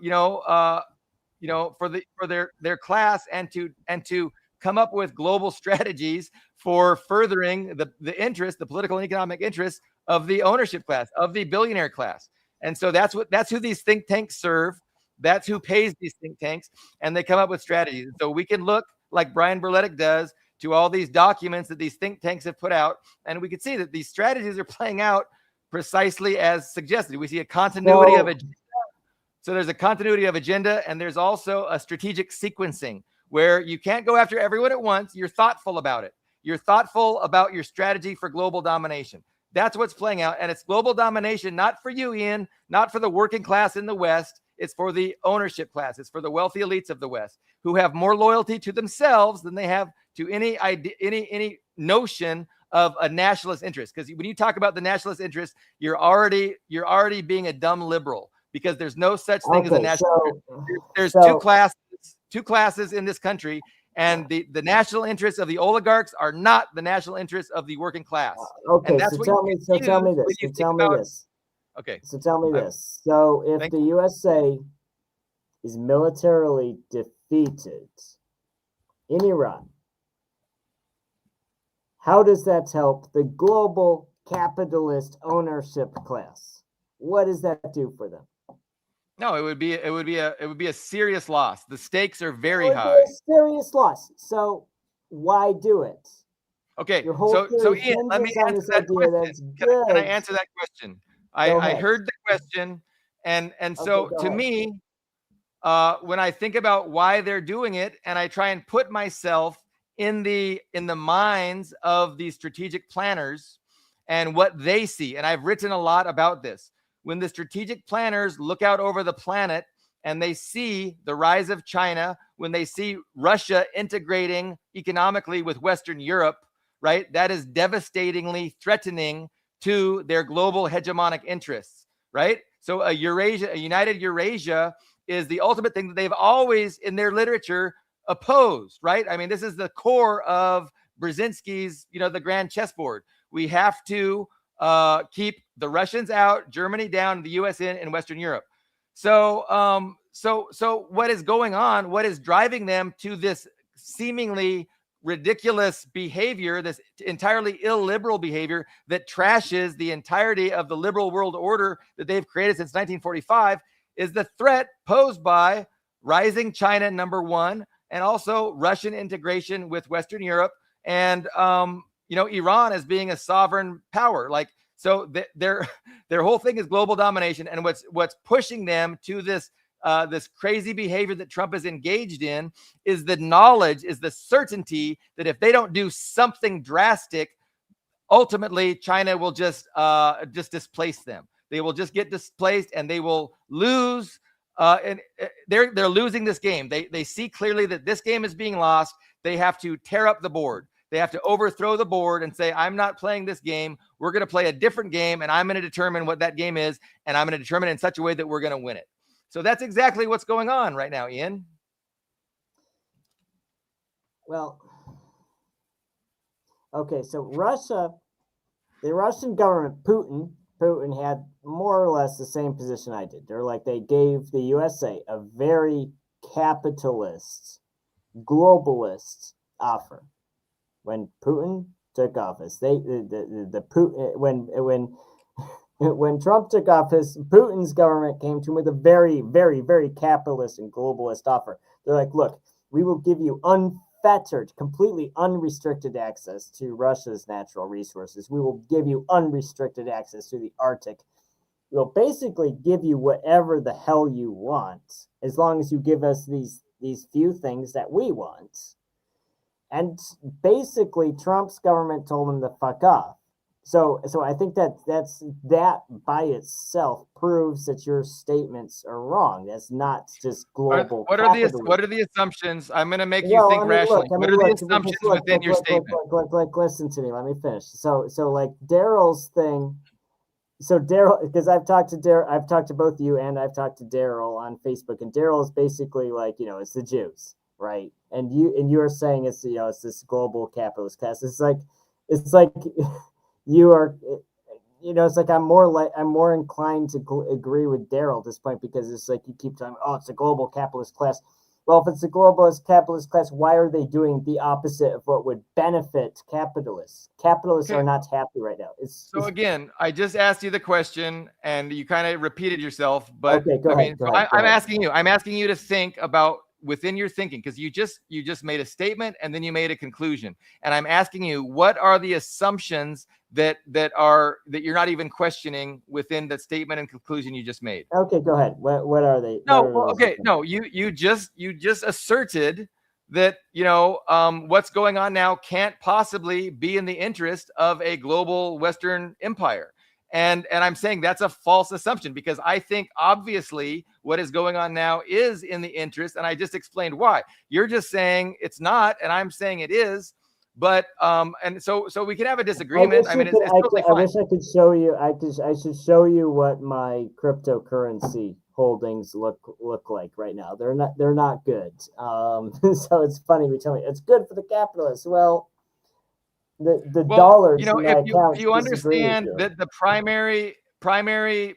their class and to come up with global strategies for furthering the political and economic interests of the ownership class, of the billionaire class. And so that's who these think tanks serve. That's who pays these think tanks, and they come up with strategies. And so we can look, like Brian Berletic does, to all these documents that these think tanks have put out, and we can see that these strategies are playing out precisely as suggested. We see a continuity of agenda. So there's a continuity of agenda, and there's also a strategic sequencing where you can't go after everyone at once. You're thoughtful about it. You're thoughtful about your strategy for global domination. That's what's playing out. And it's global domination, not for you, Ian, not for the working class in the West. It's for the ownership class. It's for the wealthy elites of the West who have more loyalty to themselves than they have to any idea, any notion of a nationalist interest. Because when you talk about the nationalist interest, you're already being a dumb liberal, because there's no such thing as a national interest. There's two classes in this country, and the national interests of the oligarchs are not the national interests of the working class. Okay, and that's so tell me this. Okay. So tell me this. So if the USA is militarily defeated in Iran, how does that help the global capitalist ownership class? What does that do for them? No, it would be a serious loss. The stakes are very high. A serious loss. So why do it? Okay. So Ian, let me answer that question. Can I answer that question? I heard the question, and so to me, when I think about why they're doing it, and I try and put myself in the minds of these strategic planners and what they see, and I've written a lot about this. When the strategic planners look out over the planet and they see the rise of China, when they see Russia integrating economically with Western Europe, right, that is devastatingly threatening to their global hegemonic interests, right? So a united Eurasia is the ultimate thing that they've always in their literature opposed, right? I mean, this is the core of Brzezinski's, the grand chessboard. We have to keep the Russians out, Germany down, the US in, and Western Europe. So what is going on? What is driving them to this seemingly ridiculous behavior, this entirely illiberal behavior that trashes the entirety of the liberal world order that they've created since 1945, is the threat posed by rising China, number one, and also Russian integration with Western Europe, and Iran as being a sovereign power. So their whole thing is global domination, and what's pushing them to this crazy behavior that Trump is engaged in is the knowledge, is the certainty that if they don't do something drastic, ultimately China will just displace them. They will just get displaced, and they will lose. And they're losing this game. They see clearly that this game is being lost. They have to tear up the board. They have to overthrow the board and say, I'm not playing this game. We're going to play a different game, and I'm going to determine what that game is, and I'm going to determine it in such a way that we're going to win it. So that's exactly what's going on right now, Ian. Well, okay, so the Russian government, Putin had more or less the same position I did. They gave the USA a very capitalist, globalist offer. When Putin took office, when Trump took office, Putin's government came to him with a very, very, very capitalist and globalist offer. They're like, look, we will give you unfettered, completely unrestricted access to Russia's natural resources. We will give you unrestricted access to the Arctic. We'll basically give you whatever the hell you want, as long as you give us these few things that we want. And basically, Trump's government told him to fuck off. So I think that by itself proves that your statements are wrong. That's not just global. What are the assumptions? I'm going to make you think rationally. What are the assumptions within your statement? Listen to me. Let me finish. So like Daryl's thing. So Daryl, because I've talked to both you, and I've talked to Daryl on Facebook, and Daryl is basically like, it's the Jews, right? And you are saying it's this global capitalist class. It's like you are, it's like I'm more inclined to agree with Daryl at this point, because it's like you keep telling me, oh, it's a global capitalist class. Well, if it's a globalist capitalist class, why are they doing the opposite of what would benefit capitalists? Capitalists Okay. are not happy right now. So again, I just asked you the question and you kind of repeated yourself, but okay, go ahead. I'm asking you to think about within your thinking, because you just made a statement and then you made a conclusion. And I'm asking you, what are the assumptions that you're not even questioning within the statement and conclusion you just made? Okay, go ahead. What are they? No, well, okay, no, you just asserted that what's going on now can't possibly be in the interest of a global Western empire. And I'm saying that's a false assumption, because I think obviously what is going on now is in the interest, and I just explained why. You're just saying it's not, and I'm saying it is. But and so we can have a disagreement. I mean, it's totally fine. I wish I could show you. I should show you what my cryptocurrency holdings look like right now. They're not good. So it's funny we tell me it's good for the capitalists. Well, the dollars. If you understand that the primary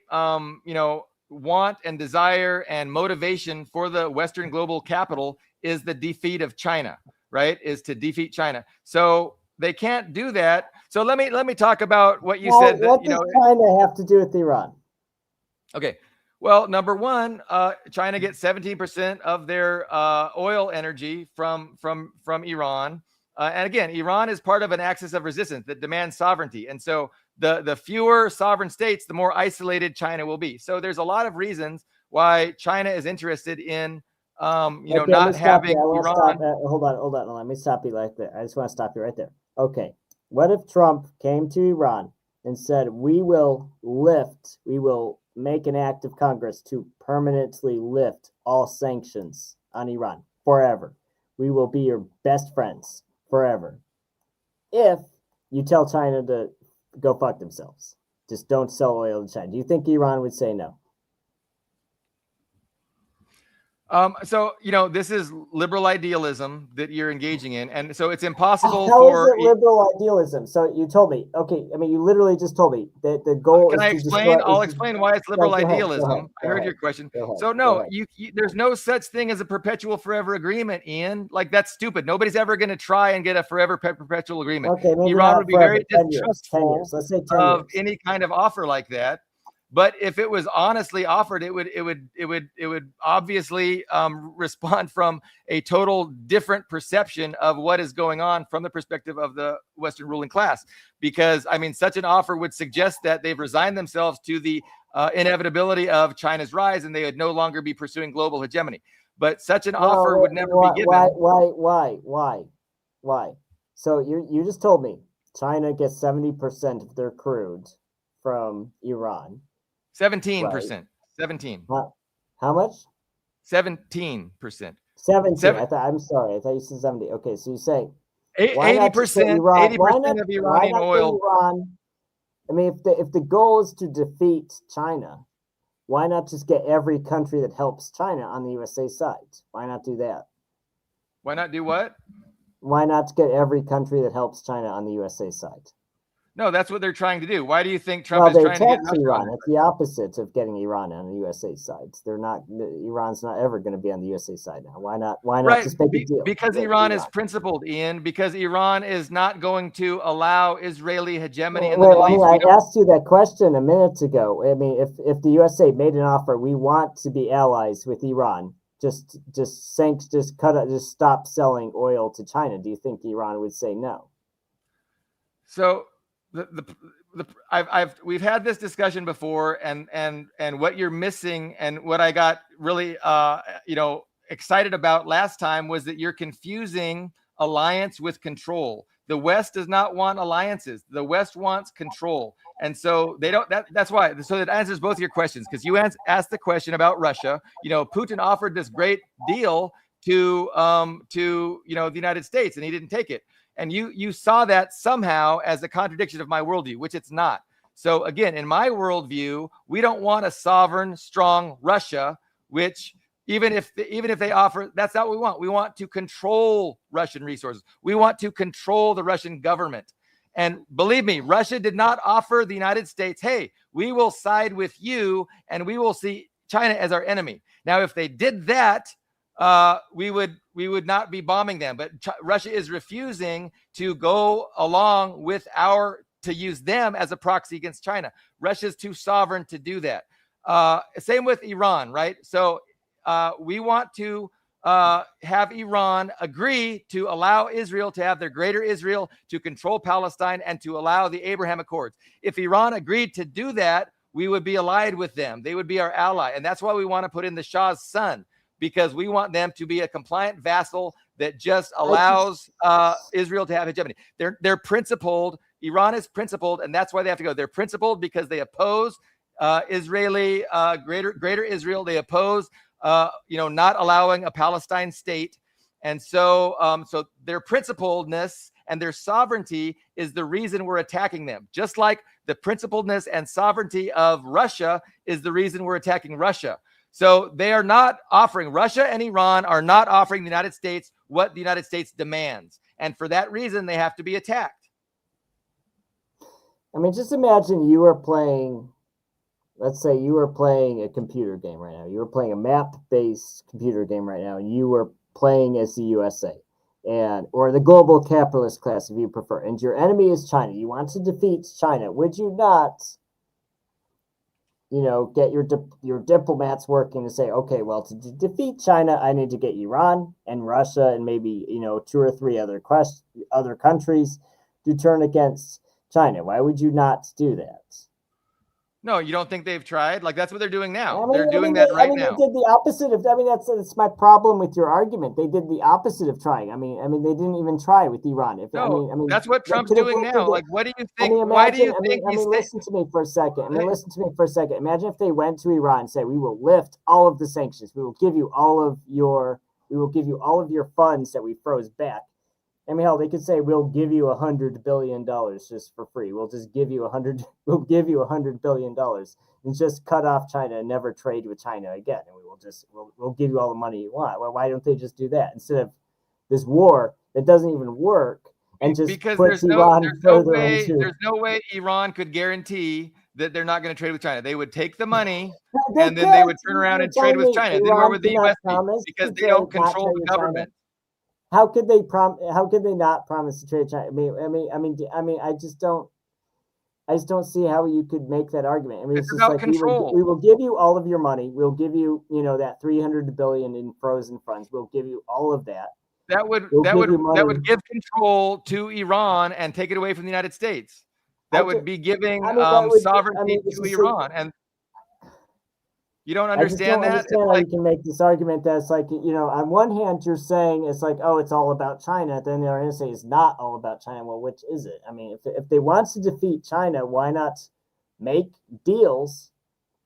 want and desire and motivation for the Western global capital is the defeat of China, right? Is to defeat China. So they can't do that. So let me talk about what you said. What does China have to do with Iran? Okay. Well, number one, China gets 17% of their oil energy from Iran. And again, Iran is part of an axis of resistance that demands sovereignty. And so the fewer sovereign states, the more isolated China will be. So there's a lot of reasons why China is interested in, not having Iran. Hold on. Let me stop you right there. I just want to stop you right there. Okay. What if Trump came to Iran and said, we will make an act of Congress to permanently lift all sanctions on Iran forever. We will be your best friends forever. If you tell China to go fuck themselves, just don't sell oil to China. Do you think Iran would say no? So this is liberal idealism that you're engaging in, and so it's impossible How is it liberal idealism? So you told me, okay. I mean, you literally just told me that the goal. Can I explain? I'll explain why it's liberal idealism. I heard your question. So no, there's no such thing as a perpetual forever agreement, Ian. Like, that's stupid. Nobody's ever going to try and get a forever perpetual agreement. Okay, Iran would be very distrustful Let's say 10 of years. any kind of offer like that. But if it was honestly offered, it would obviously respond from a total different perception of what is going on from the perspective of the Western ruling class. Because I mean, such an offer would suggest that they've resigned themselves to the inevitability of China's rise, and they would no longer be pursuing global hegemony. But such an offer would never be given. Why? So you just told me China gets 70% of their crude from Iran. 17%. Right. 17. How much? 17%. 17. I'm sorry. I thought you said 70. Okay, so you say 80%. 80% of Iranian oil. Iran? I mean, if the goal is to defeat China, why not just get every country that helps China on the USA side? Why not do that? Why not do what? Why not get every country that helps China on the USA side? No, that's what they're trying to do. Why do you think Trump is trying to get Iran? It's the opposite of getting Iran on the USA side. Iran's not ever going to be on the USA side now. Why not just make a deal? Because Iran is principled, Ian. Because Iran is not going to allow Israeli hegemony in the Middle East. I asked you that question a minute ago. I mean, if the USA made an offer, we want to be allies with Iran. Just stop selling oil to China. Do you think Iran would say no? So we've had this discussion before, and what you're missing, and what I got really excited about last time, was that you're confusing alliance with control. The West does not want alliances. The West wants control, and so they don't. That's why. So that answers both your questions, because you asked the question about Russia. Putin offered this great deal to the United States, and he didn't take it. And you saw that somehow as a contradiction of my worldview, which it's not. So again, in my worldview, we don't want a sovereign, strong Russia, which even if they offer, that's not what we want. We want to control Russian resources. We want to control the Russian government. And believe me, Russia did not offer the United States, hey, we will side with you and we will see China as our enemy. Now, if they did that, we would not be bombing them. But Russia is refusing to go along with to use them as a proxy against China. Russia's too sovereign to do that. Same with Iran, right? So we want to have Iran agree to allow Israel to have their greater Israel, to control Palestine, and to allow the Abraham Accords. If Iran agreed to do that, we would be allied with them. They would be our ally. And that's why we want to put in the Shah's son, because we want them to be a compliant vassal that just allows Israel to have hegemony. They're principled. Iran is principled, and that's why they have to go. They're principled because they oppose Israeli greater Israel. They oppose not allowing a Palestine state, and so their principledness and their sovereignty is the reason we're attacking them. Just like the principledness and sovereignty of Russia is the reason we're attacking Russia. So they are not offering, Russia and Iran are not offering the United States what the United States demands, and for that reason they have to be attacked. I mean, just imagine you were playing, let's say you were playing a computer game right now. You were playing a map-based computer game right now, and you were playing as the USA, or the global capitalist class, if you prefer, and your enemy is China. You want to defeat China. Would you not, get your diplomats working to say, okay, well, to defeat China, I need to get Iran and Russia and maybe, 2 or 3 other countries to turn against China? Why would you not do that? No, you don't think they've tried? Like, that's what they're doing now. They're doing that right now. They did the opposite of. That's my problem with your argument. They did the opposite of trying. I mean, they didn't even try with Iran. That's what Trump's doing now. Like, what do you think? Why do you think? Listen to me for a second. Imagine if they went to Iran and said, "We will lift all of the sanctions. We will give you all of your funds that we froze back." I mean, hell, they could say we'll give you $100 billion just for free. We'll just give you $100 billion and just cut off China and never trade with China again. And we'll give you all the money you want. Well, why don't they just do that instead of this war that doesn't even work and just puts Iran further into? There's no way Iran could guarantee that they're not going to trade with China. They would take the money and then they would turn around and trade with China. Then where would the U.S. be? Because they don't control the government. How could they not promise to trade China? I just don't see how you could make that argument. I mean, it's about like control. We will give you all of your money. We'll give you, that $300 billion in frozen funds. We'll give you all of that. That would give control to Iran and take it away from the United States. That would be giving sovereignty to Iran. And you don't understand that? I understand how you can make this argument that's like, on one hand, you're saying it's like, oh, it's all about China. Then the other hand, say it's not all about China. Well, which is it? I mean, if they want to defeat China, why not make deals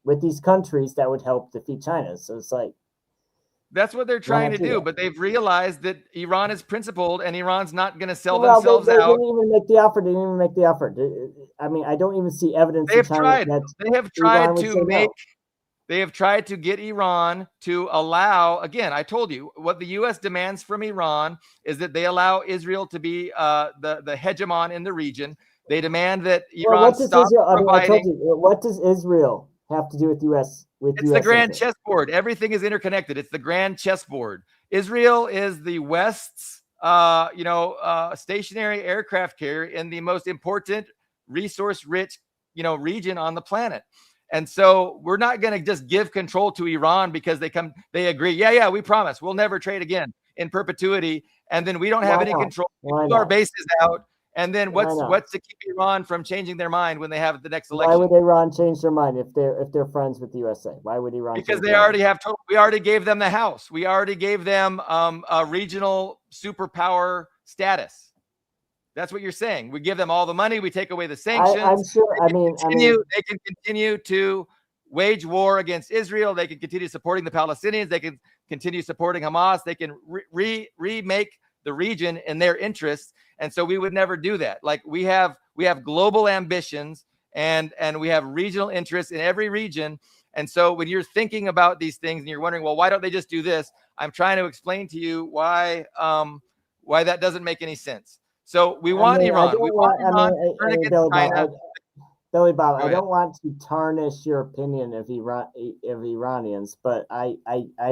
with these countries that would help defeat China? So it's like, that's what they're trying to do. But they've realized that Iran is principled and Iran's not going to sell themselves out. They didn't even make the effort. They didn't even make the effort. I mean, I don't even see evidence. They have tried. They have tried to make. They have tried to get Iran to allow, again, I told you, what the U.S. demands from Iran is that they allow Israel to be the hegemon in the region. They demand that Iran stop providing. What does Israel have to do with U.S.? It's the grand chessboard. Everything is interconnected. It's the grand chessboard. Israel is the West's, stationary aircraft carrier in the most important resource-rich, region on the planet. And so we're not going to just give control to Iran because they agree. Yeah, we promise we'll never trade again in perpetuity. And then we don't have any control. We put our bases out. And then what's to keep Iran from changing their mind when they have the next election? Why would Iran change their mind if they're friends with the USA? Why would Iran? Because they already have we already gave them the house. We already gave them a regional superpower status. That's what you're saying. We give them all the money. We take away the sanctions. I'm sure. They can continue to wage war against Israel. They can continue supporting the Palestinians. They can continue supporting Hamas. They can remake the region in their interests. And so we would never do that. Like we have global ambitions and we have regional interests in every region. And so when you're thinking about these things and you're wondering, well, why don't they just do this? I'm trying to explain to you why that doesn't make any sense. So we want Iran. We want Iran to turn against China. Billy Bob, Go I ahead. don't want to tarnish your opinion of Iranians, but I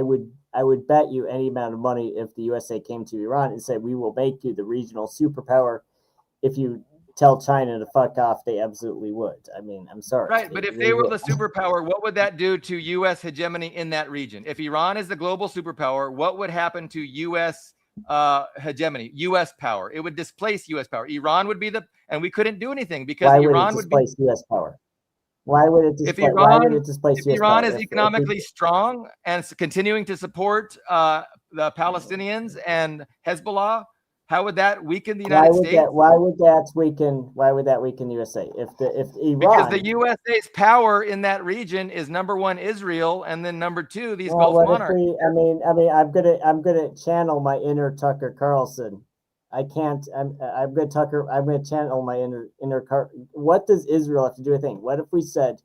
would bet you any amount of money if the USA came to Iran and said, we will make you the regional superpower. If you tell China to fuck off, they absolutely would. I mean, I'm sorry. Right, but if they were the superpower, what would that do to U.S. hegemony in that region? If Iran is the global superpower, what would happen to U.S. Hegemony, U.S. power? It would displace U.S. power. Iran would be and we couldn't do anything because Iran would displace U.S. power? Why would it displace? Why would it displace if U.S. Iran power? is economically strong and continuing to support the Palestinians and Hezbollah, how would that weaken the United States? Why would that weaken the USA? If Iran, because the USA's power in that region is number one Israel, and then number two these Gulf monarchies. I'm gonna channel my inner Tucker Carlson. I'm gonna channel my inner. What does Israel have to do with things? What if we said,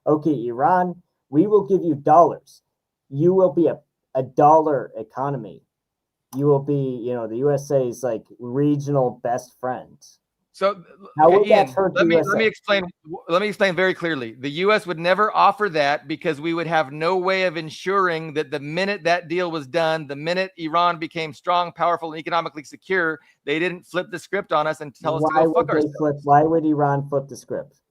okay, Iran, we will give you dollars. You will be a dollar economy. You will be, the USA's like regional best friend. So how would that hurt let the USA? Let me explain very clearly. The US would never offer that because we would have no way of ensuring that the minute that deal was done, the minute Iran became strong, powerful, and economically secure, they didn't flip the script on us and tell us to go fuck ourselves. Why would Iran flip the script?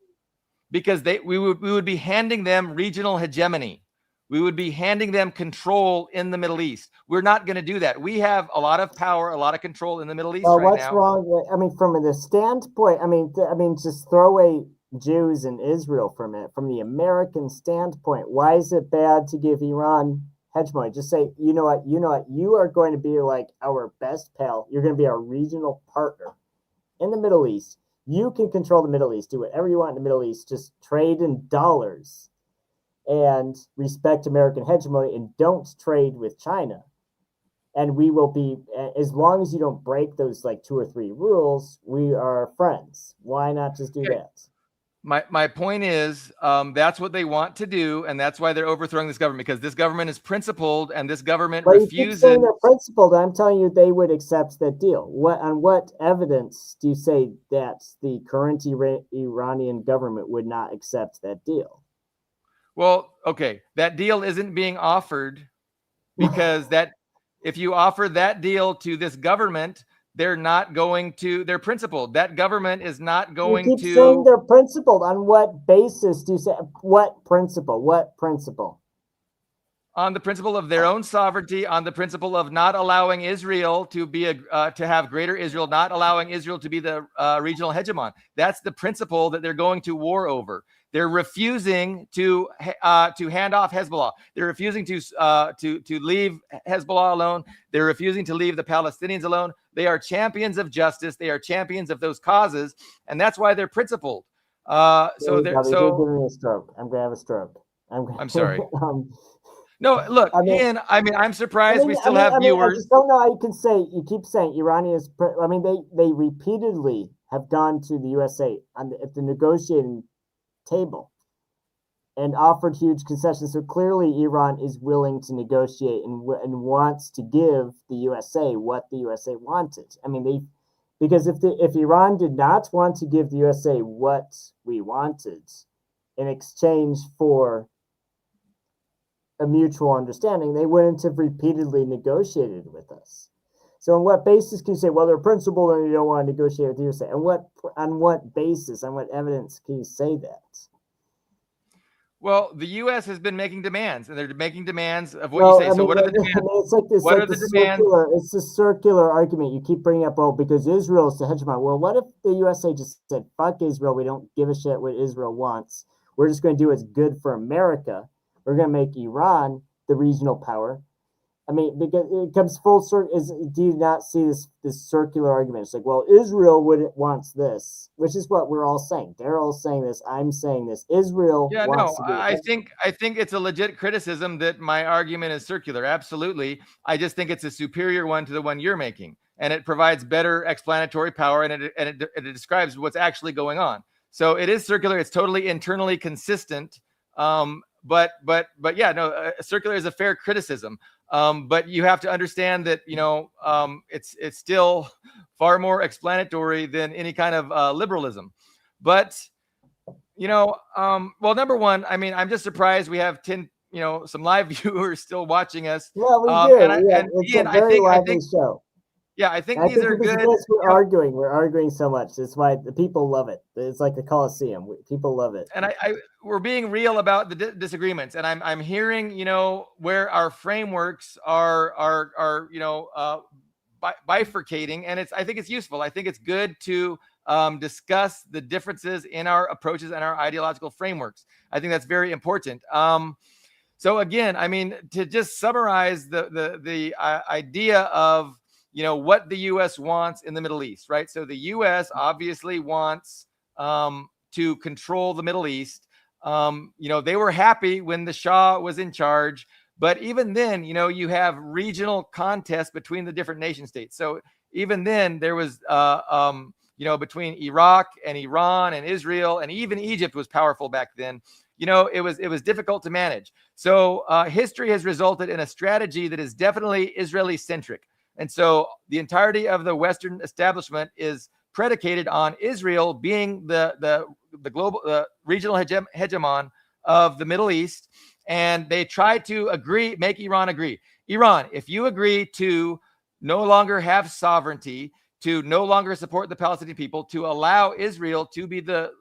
Because we would be handing them regional hegemony. We would be handing them control in the Middle East. We're not going to do that. We have a lot of power, a lot of control in the Middle East right now. What's wrong with, from the standpoint, just throw away Jews and Israel from it. From the American standpoint, why is it bad to give Iran hegemony? Just say, you know what, you are going to be like our best pal. You're going to be our regional partner in the Middle East. You can control the Middle East, do whatever you want in the Middle East, just trade in dollars and respect American hegemony and don't trade with China. And we will be, as long as you don't break those like 2 or 3 rules, we are friends. Why not just do that? My point is, that's what they want to do, and that's why they're overthrowing this government, because this government is principled, and this government refuses. You keep saying they're principled. I'm telling you, they would accept that deal. On what evidence do you say that the current Iranian government would not accept that deal? Well, okay, that deal isn't being offered because if you offer that deal to this government, they're not going to. They're principled. That government is not going to. You keep saying they're principled. On what basis do you say? What principle? What principle? On the principle of their own sovereignty, on the principle of not allowing Israel to be to have greater Israel, not allowing Israel to be the regional hegemon. That's the principle that they're going to war over. They're refusing to hand off Hezbollah. They're refusing to leave Hezbollah alone. They're refusing to leave the Palestinians alone. They are champions of justice. They are champions of those causes, and that's why they're principled. You're giving me a stroke. I'm gonna have a stroke. I'm sorry. No, look, Ian. I'm surprised we still have viewers. I just don't know how you can say. You keep saying Iranians. They repeatedly have gone to the USA at the negotiating table and offered huge concessions. So clearly, Iran is willing to negotiate and wants to give the USA what the USA wanted. Because if Iran did not want to give the USA what we wanted in exchange for a mutual understanding, they wouldn't have repeatedly negotiated with us. So on what basis can you say, well, they're principled and you don't want to negotiate with the USA? On what basis, on what evidence can you say that? Well, the U.S. has been making demands, and they're making demands of what you say. So what are the demands? It's like this. What are the demands? It's a circular argument. You keep bringing up, because Israel is the hegemon. Well, what if the USA just said, fuck Israel, we don't give a shit what Israel wants. We're just going to do what's good for America. We're going to make Iran the regional power. Because it comes full circle. Do you not see this circular argument? It's like, well, Israel wants this, which is what we're all saying. Daryl's saying this. I'm saying this. Israel wants to do it. I think it's a legit criticism that my argument is circular. Absolutely. I just think it's a superior one to the one you're making, and it provides better explanatory power, and it describes what's actually going on. So it is circular. It's totally internally consistent. But yeah, no, circular is a fair criticism. But you have to understand that, it's still far more explanatory than any kind of liberalism. But, Well, number one, I mean, I'm just surprised we have 10, some live viewers still watching us. Yeah, we Um, do. and I, Yeah, and it's Ian, a very I lively think, show. yeah, I think I these think are because of good. this, we're arguing so much. That's why the people love it. It's like the Coliseum. People love it. And we're being real about the disagreements, and I'm hearing, where our frameworks are bifurcating, and I think it's useful. I think it's good to discuss the differences in our approaches and our ideological frameworks. I think that's very important. So again, I mean, to just summarize the idea of what the U.S. wants in the Middle East, right? So the U.S. obviously wants to control the Middle East. They were happy when the Shah was in charge, but even then, you have regional contests between the different nation states. So even then, there was between Iraq and Iran and Israel, and even Egypt was powerful back then. It was difficult to manage. So history has resulted in a strategy that is definitely Israeli centric. And so the entirety of the Western establishment is predicated on Israel being the global, regional hegemon of the Middle East. And they try to make Iran agree. Iran, if you agree to no longer have sovereignty, to no longer support the Palestinian people, to allow Israel to be the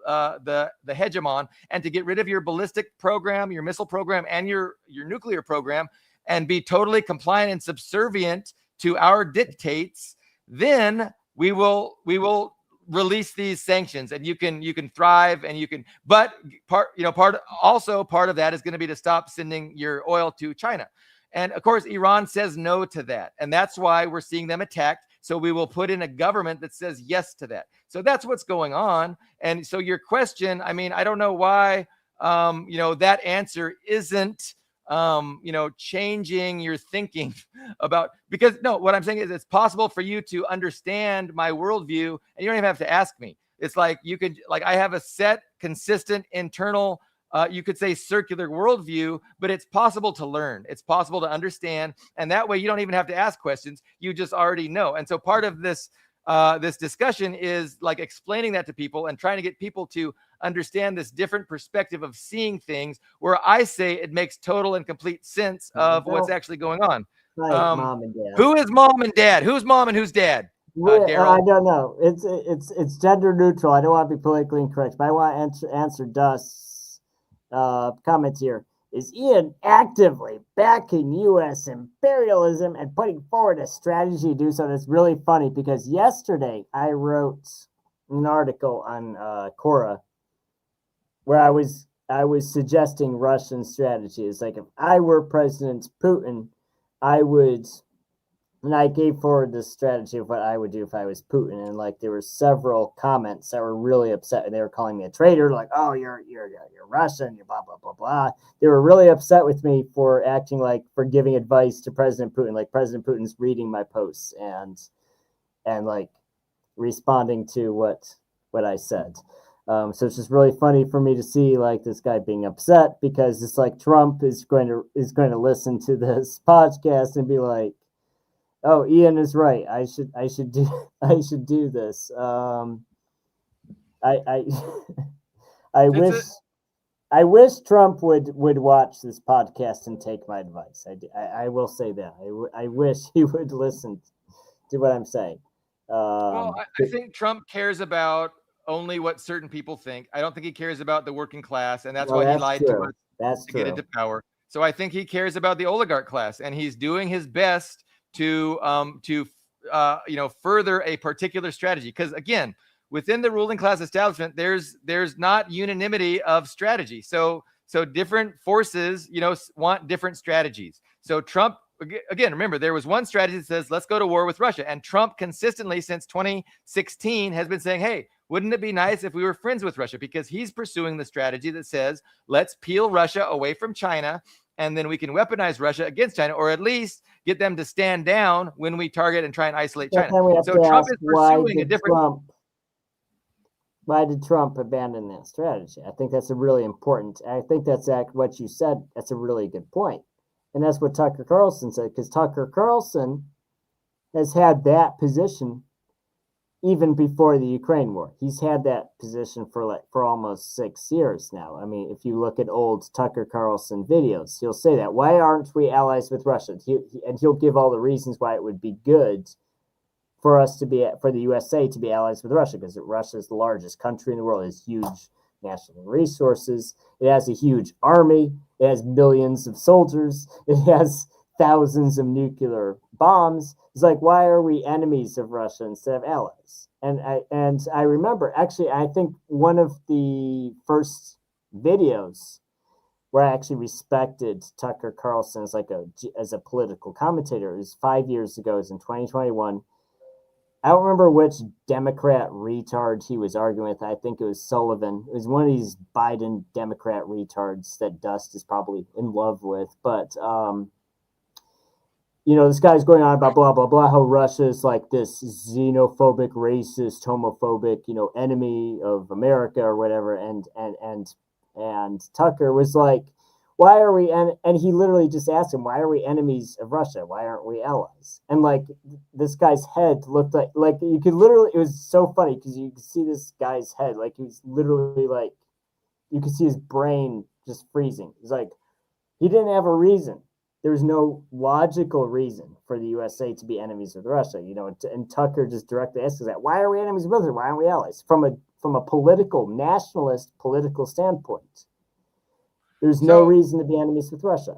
hegemon, and to get rid of your ballistic program, your missile program, and your nuclear program, and be totally compliant and subservient to our dictates, then we will release these sanctions, and you can thrive, and you can. But part of that is going to be to stop sending your oil to China, and of course Iran says no to that, and that's why we're seeing them attacked. So we will put in a government that says yes to that. So that's what's going on. And so your question, I mean, I don't know why, that answer isn't, changing your thinking about, because no, what I'm saying is it's possible for you to understand my worldview, and you don't even have to ask me. It's like I have a set, consistent, internal, you could say circular worldview, but it's possible to learn. It's possible to understand. And that way you don't even have to ask questions. You just already know. And so part of this discussion is like explaining that to people and trying to get people to understand this different perspective of seeing things, where I say it makes total and complete sense of what's actually going on. Like mom and dad. Who is mom and dad? Who's mom and who's dad? Daryl? I don't know. It's gender neutral. I don't want to be politically incorrect, but I want to answer Dust's comments here. Is Ian actively backing U.S. imperialism and putting forward a strategy to do so? That's really funny, because yesterday I wrote an article on Quora where I was suggesting Russian strategy. It's like, if I were President Putin, I would. And I gave forward this strategy of what I would do if I was Putin, and like there were several comments that were really upset, and they were calling me a traitor, like, "Oh, you're Russian, you're blah blah blah blah." They were really upset with me for for giving advice to President Putin, like President Putin's reading my posts and like responding to what I said. So it's just really funny for me to see like this guy being upset, because it's like Trump is going to listen to this podcast and be like, "Oh, Ian is right. I should do this." I I wish Trump would watch this podcast and take my advice. I will say that. I wish he would listen to what I'm saying. Well, I think Trump cares about only what certain people think. I don't think he cares about the working class, and that's why he lied to us to get into power. So I think he cares about the oligarch class, and he's doing his best to further a particular strategy, because again, within the ruling class establishment, there's not unanimity of strategy. So different forces want different strategies. So Trump, again, remember, there was one strategy that says let's go to war with Russia, and Trump consistently since 2016 has been saying, hey, wouldn't it be nice if we were friends with Russia? Because he's pursuing the strategy that says let's peel Russia away from China, and then we can weaponize Russia against China, or at least get them to stand down when we target and try and isolate China. So Trump is pursuing a different. Why did Trump abandon that strategy? I think that's a really important. I think that's what you said. That's a really good point, and that's what Tucker Carlson said, because Tucker Carlson has had that position even before the Ukraine war. He's had that position for almost 6 years now. I mean, if you look at old Tucker Carlson videos, he'll say that. Why aren't we allies with Russia? And he'll give all the reasons why it would be good for the USA to be allies with Russia, because Russia is the largest country in the world. It has huge national resources. It has a huge army. It has millions of soldiers. It has thousands of nuclear bombs. It's like, why are we enemies of Russia instead of allies? And I remember, actually, I think one of the first videos where I actually respected Tucker Carlson as a political commentator is 5 years ago. It was in 2021. I don't remember which Democrat retard he was arguing with. I think it was Sullivan. It was one of these Biden Democrat retards that Dust is probably in love with. But this guy's going on about blah, blah, blah, how Russia is like this xenophobic, racist, homophobic, enemy of America or whatever. And Tucker was like, why are we, and he literally just asked him, why are we enemies of Russia? Why aren't we allies? And like, this guy's head looked like you could literally, it was so funny because you could see this guy's head, like he was literally like, you could see his brain just freezing. It's like, he didn't have a reason. There was no logical reason for the USA to be enemies with Russia, and Tucker just directly asks that, why are we enemies with Russia? Why aren't we allies? From a political, nationalist political standpoint, there's no reason to be enemies with Russia.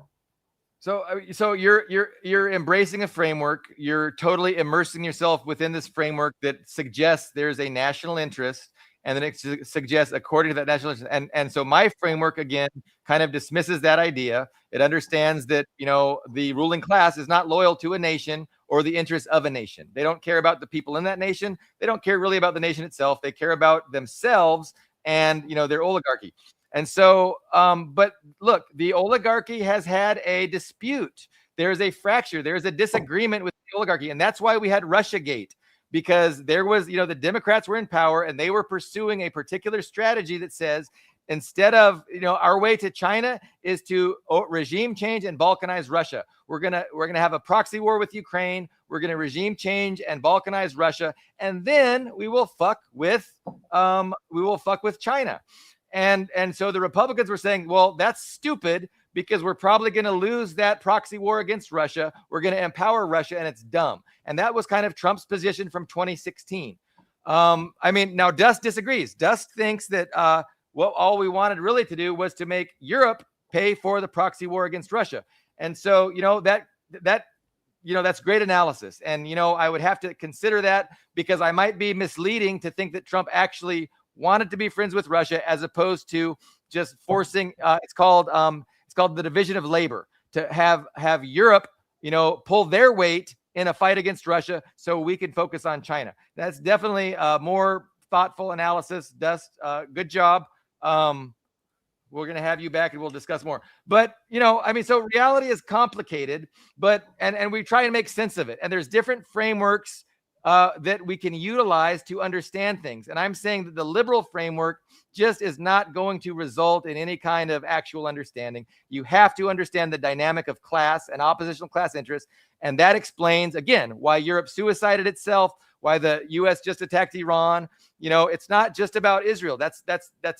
So you're embracing a framework. You're totally immersing yourself within this framework that suggests there's a national interest, and then it suggests according to that national interest. And so my framework again kind of dismisses that idea. It understands that the ruling class is not loyal to a nation or the interests of a nation. They don't care about the people in that nation. They don't care really about the nation itself. They care about themselves and their oligarchy. And so, but look, the oligarchy has had a dispute. There's a fracture. There's a disagreement with the oligarchy. And that's why we had Russiagate, because there was, the Democrats were in power and they were pursuing a particular strategy that says, instead of, our way to China is to regime change and balkanize Russia. We're going to have a proxy war with Ukraine. We're going to regime change and balkanize Russia. And then we will fuck with China. And so the Republicans were saying, well, that's stupid because we're probably going to lose that proxy war against Russia. We're going to empower Russia, and it's dumb. And that was kind of Trump's position from 2016. Now Dust disagrees. Dust thinks that all we wanted really to do was to make Europe pay for the proxy war against Russia. And so, that's great analysis. And, I would have to consider that because I might be misleading to think that Trump actually wanted to be friends with Russia as opposed to just forcing. It's called the division of labor, to have Europe, pull their weight in a fight against Russia so we can focus on China. That's definitely a more thoughtful analysis. Dust, good job. We're going to have you back and we'll discuss more. But, so reality is complicated, but and we try and make sense of it. And there's different frameworks that we can utilize to understand things. And I'm saying that the liberal framework just is not going to result in any kind of actual understanding. You have to understand the dynamic of class and oppositional class interests. And that explains, again, why Europe suicided itself, why the U.S. just attacked Iran. It's not just about Israel. That's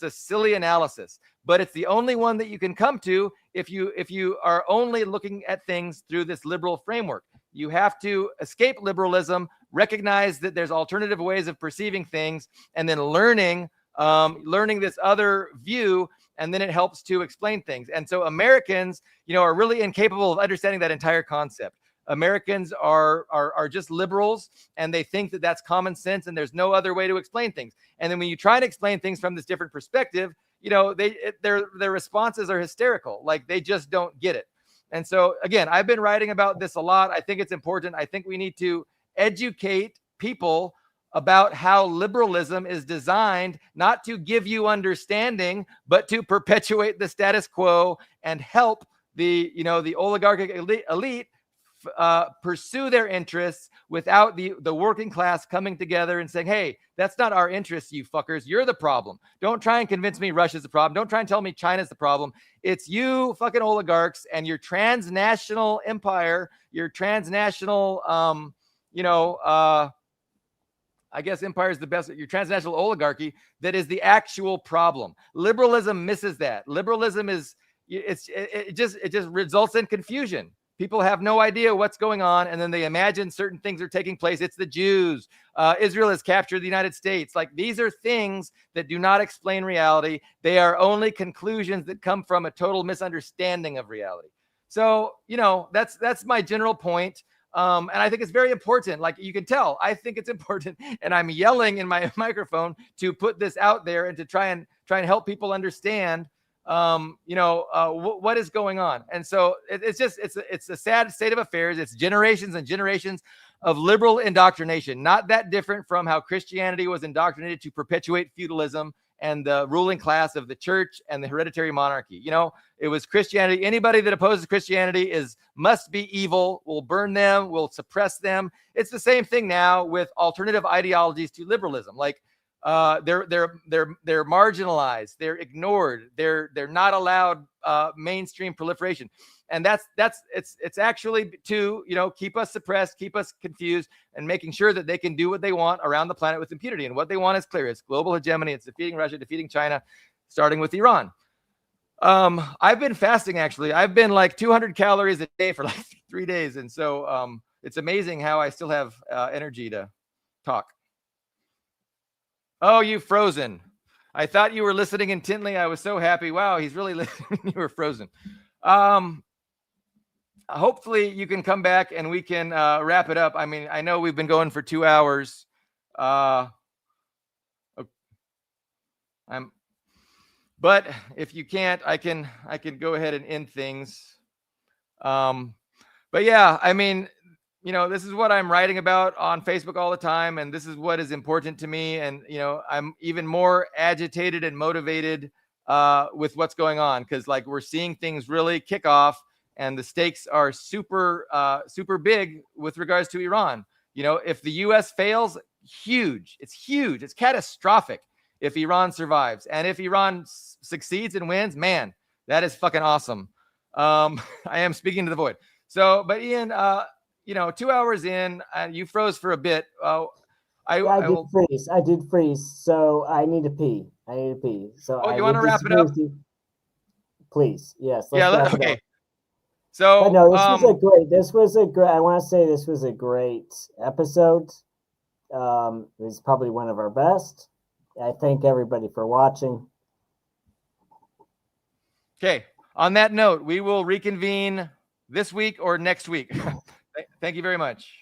a silly analysis, but it's the only one that you can come to if you are only looking at things through this liberal framework. You have to escape liberalism, recognize that there's alternative ways of perceiving things, and then learning this other view, and then it helps to explain things. And so Americans, are really incapable of understanding that entire concept. Americans are just liberals, and they think that that's common sense, and there's no other way to explain things. And then when you try to explain things from this different perspective, their responses are hysterical. Like they just don't get it. And so, again, I've been writing about this a lot. I think it's important. I think we need to educate people about how liberalism is designed not to give you understanding, but to perpetuate the status quo and help the oligarchic elite pursue their interests without the working class coming together and saying, hey, that's not our interests, you fuckers. You're the problem. Don't try and convince me Russia's the problem. Don't try and tell me China's the problem. It's you fucking oligarchs and your transnational empire, your transnational, I guess empire is the best, your transnational oligarchy that is the actual problem. Liberalism misses that. Liberalism is, it just results in confusion. People have no idea what's going on, and then they imagine certain things are taking place. It's the Jews. Israel has captured the United States. Like, these are things that do not explain reality. They are only conclusions that come from a total misunderstanding of reality. So, that's my general point. And I think it's very important. Like, you can tell, I think it's important, and I'm yelling in my microphone to put this out there and to try and help people understand what is going on. And so it's a sad state of affairs. It's generations and generations of liberal indoctrination, not that different from how Christianity was indoctrinated to perpetuate feudalism and the ruling class of the church and the hereditary monarchy. It was Christianity. Anybody that opposes Christianity must be evil. We'll burn them. We'll suppress them. It's the same thing now with alternative ideologies to liberalism. Like, they're marginalized, they're ignored, they're not allowed mainstream proliferation, and it's actually to keep us suppressed, keep us confused, and making sure that they can do what they want around the planet with impunity. And what they want is clear: it's global hegemony, it's defeating Russia, defeating China, starting with Iran. I've been fasting, actually. I've been like 200 calories a day for like 3 days, and so it's amazing how I still have energy to talk. Oh, you've frozen. I thought you were listening intently. I was so happy. Wow, he's really listening. You were frozen. Hopefully you can come back and we can wrap it up. I mean, I know we've been going for 2 hours. But if you can't, I can go ahead and end things. But yeah, I mean, this is what I'm writing about on Facebook all the time, and this is what is important to me. And I'm even more agitated and motivated with what's going on, because like, we're seeing things really kick off, and the stakes are super big with regards to Iran. If the U.S. fails, huge. It's huge. It's catastrophic if Iran survives, and if Iran succeeds and wins, man, that is fucking awesome. I am speaking to the void. So, but Ian, 2 hours in, you froze for a bit. I did freeze. So I need to pee. So you want to wrap it up? Please. Yes. Let's okay. Up. So but no, this was a great, I want to say this was a great episode. It was probably one of our best. I thank everybody for watching. Okay. On that note, we will reconvene this week or next week. Thank you very much.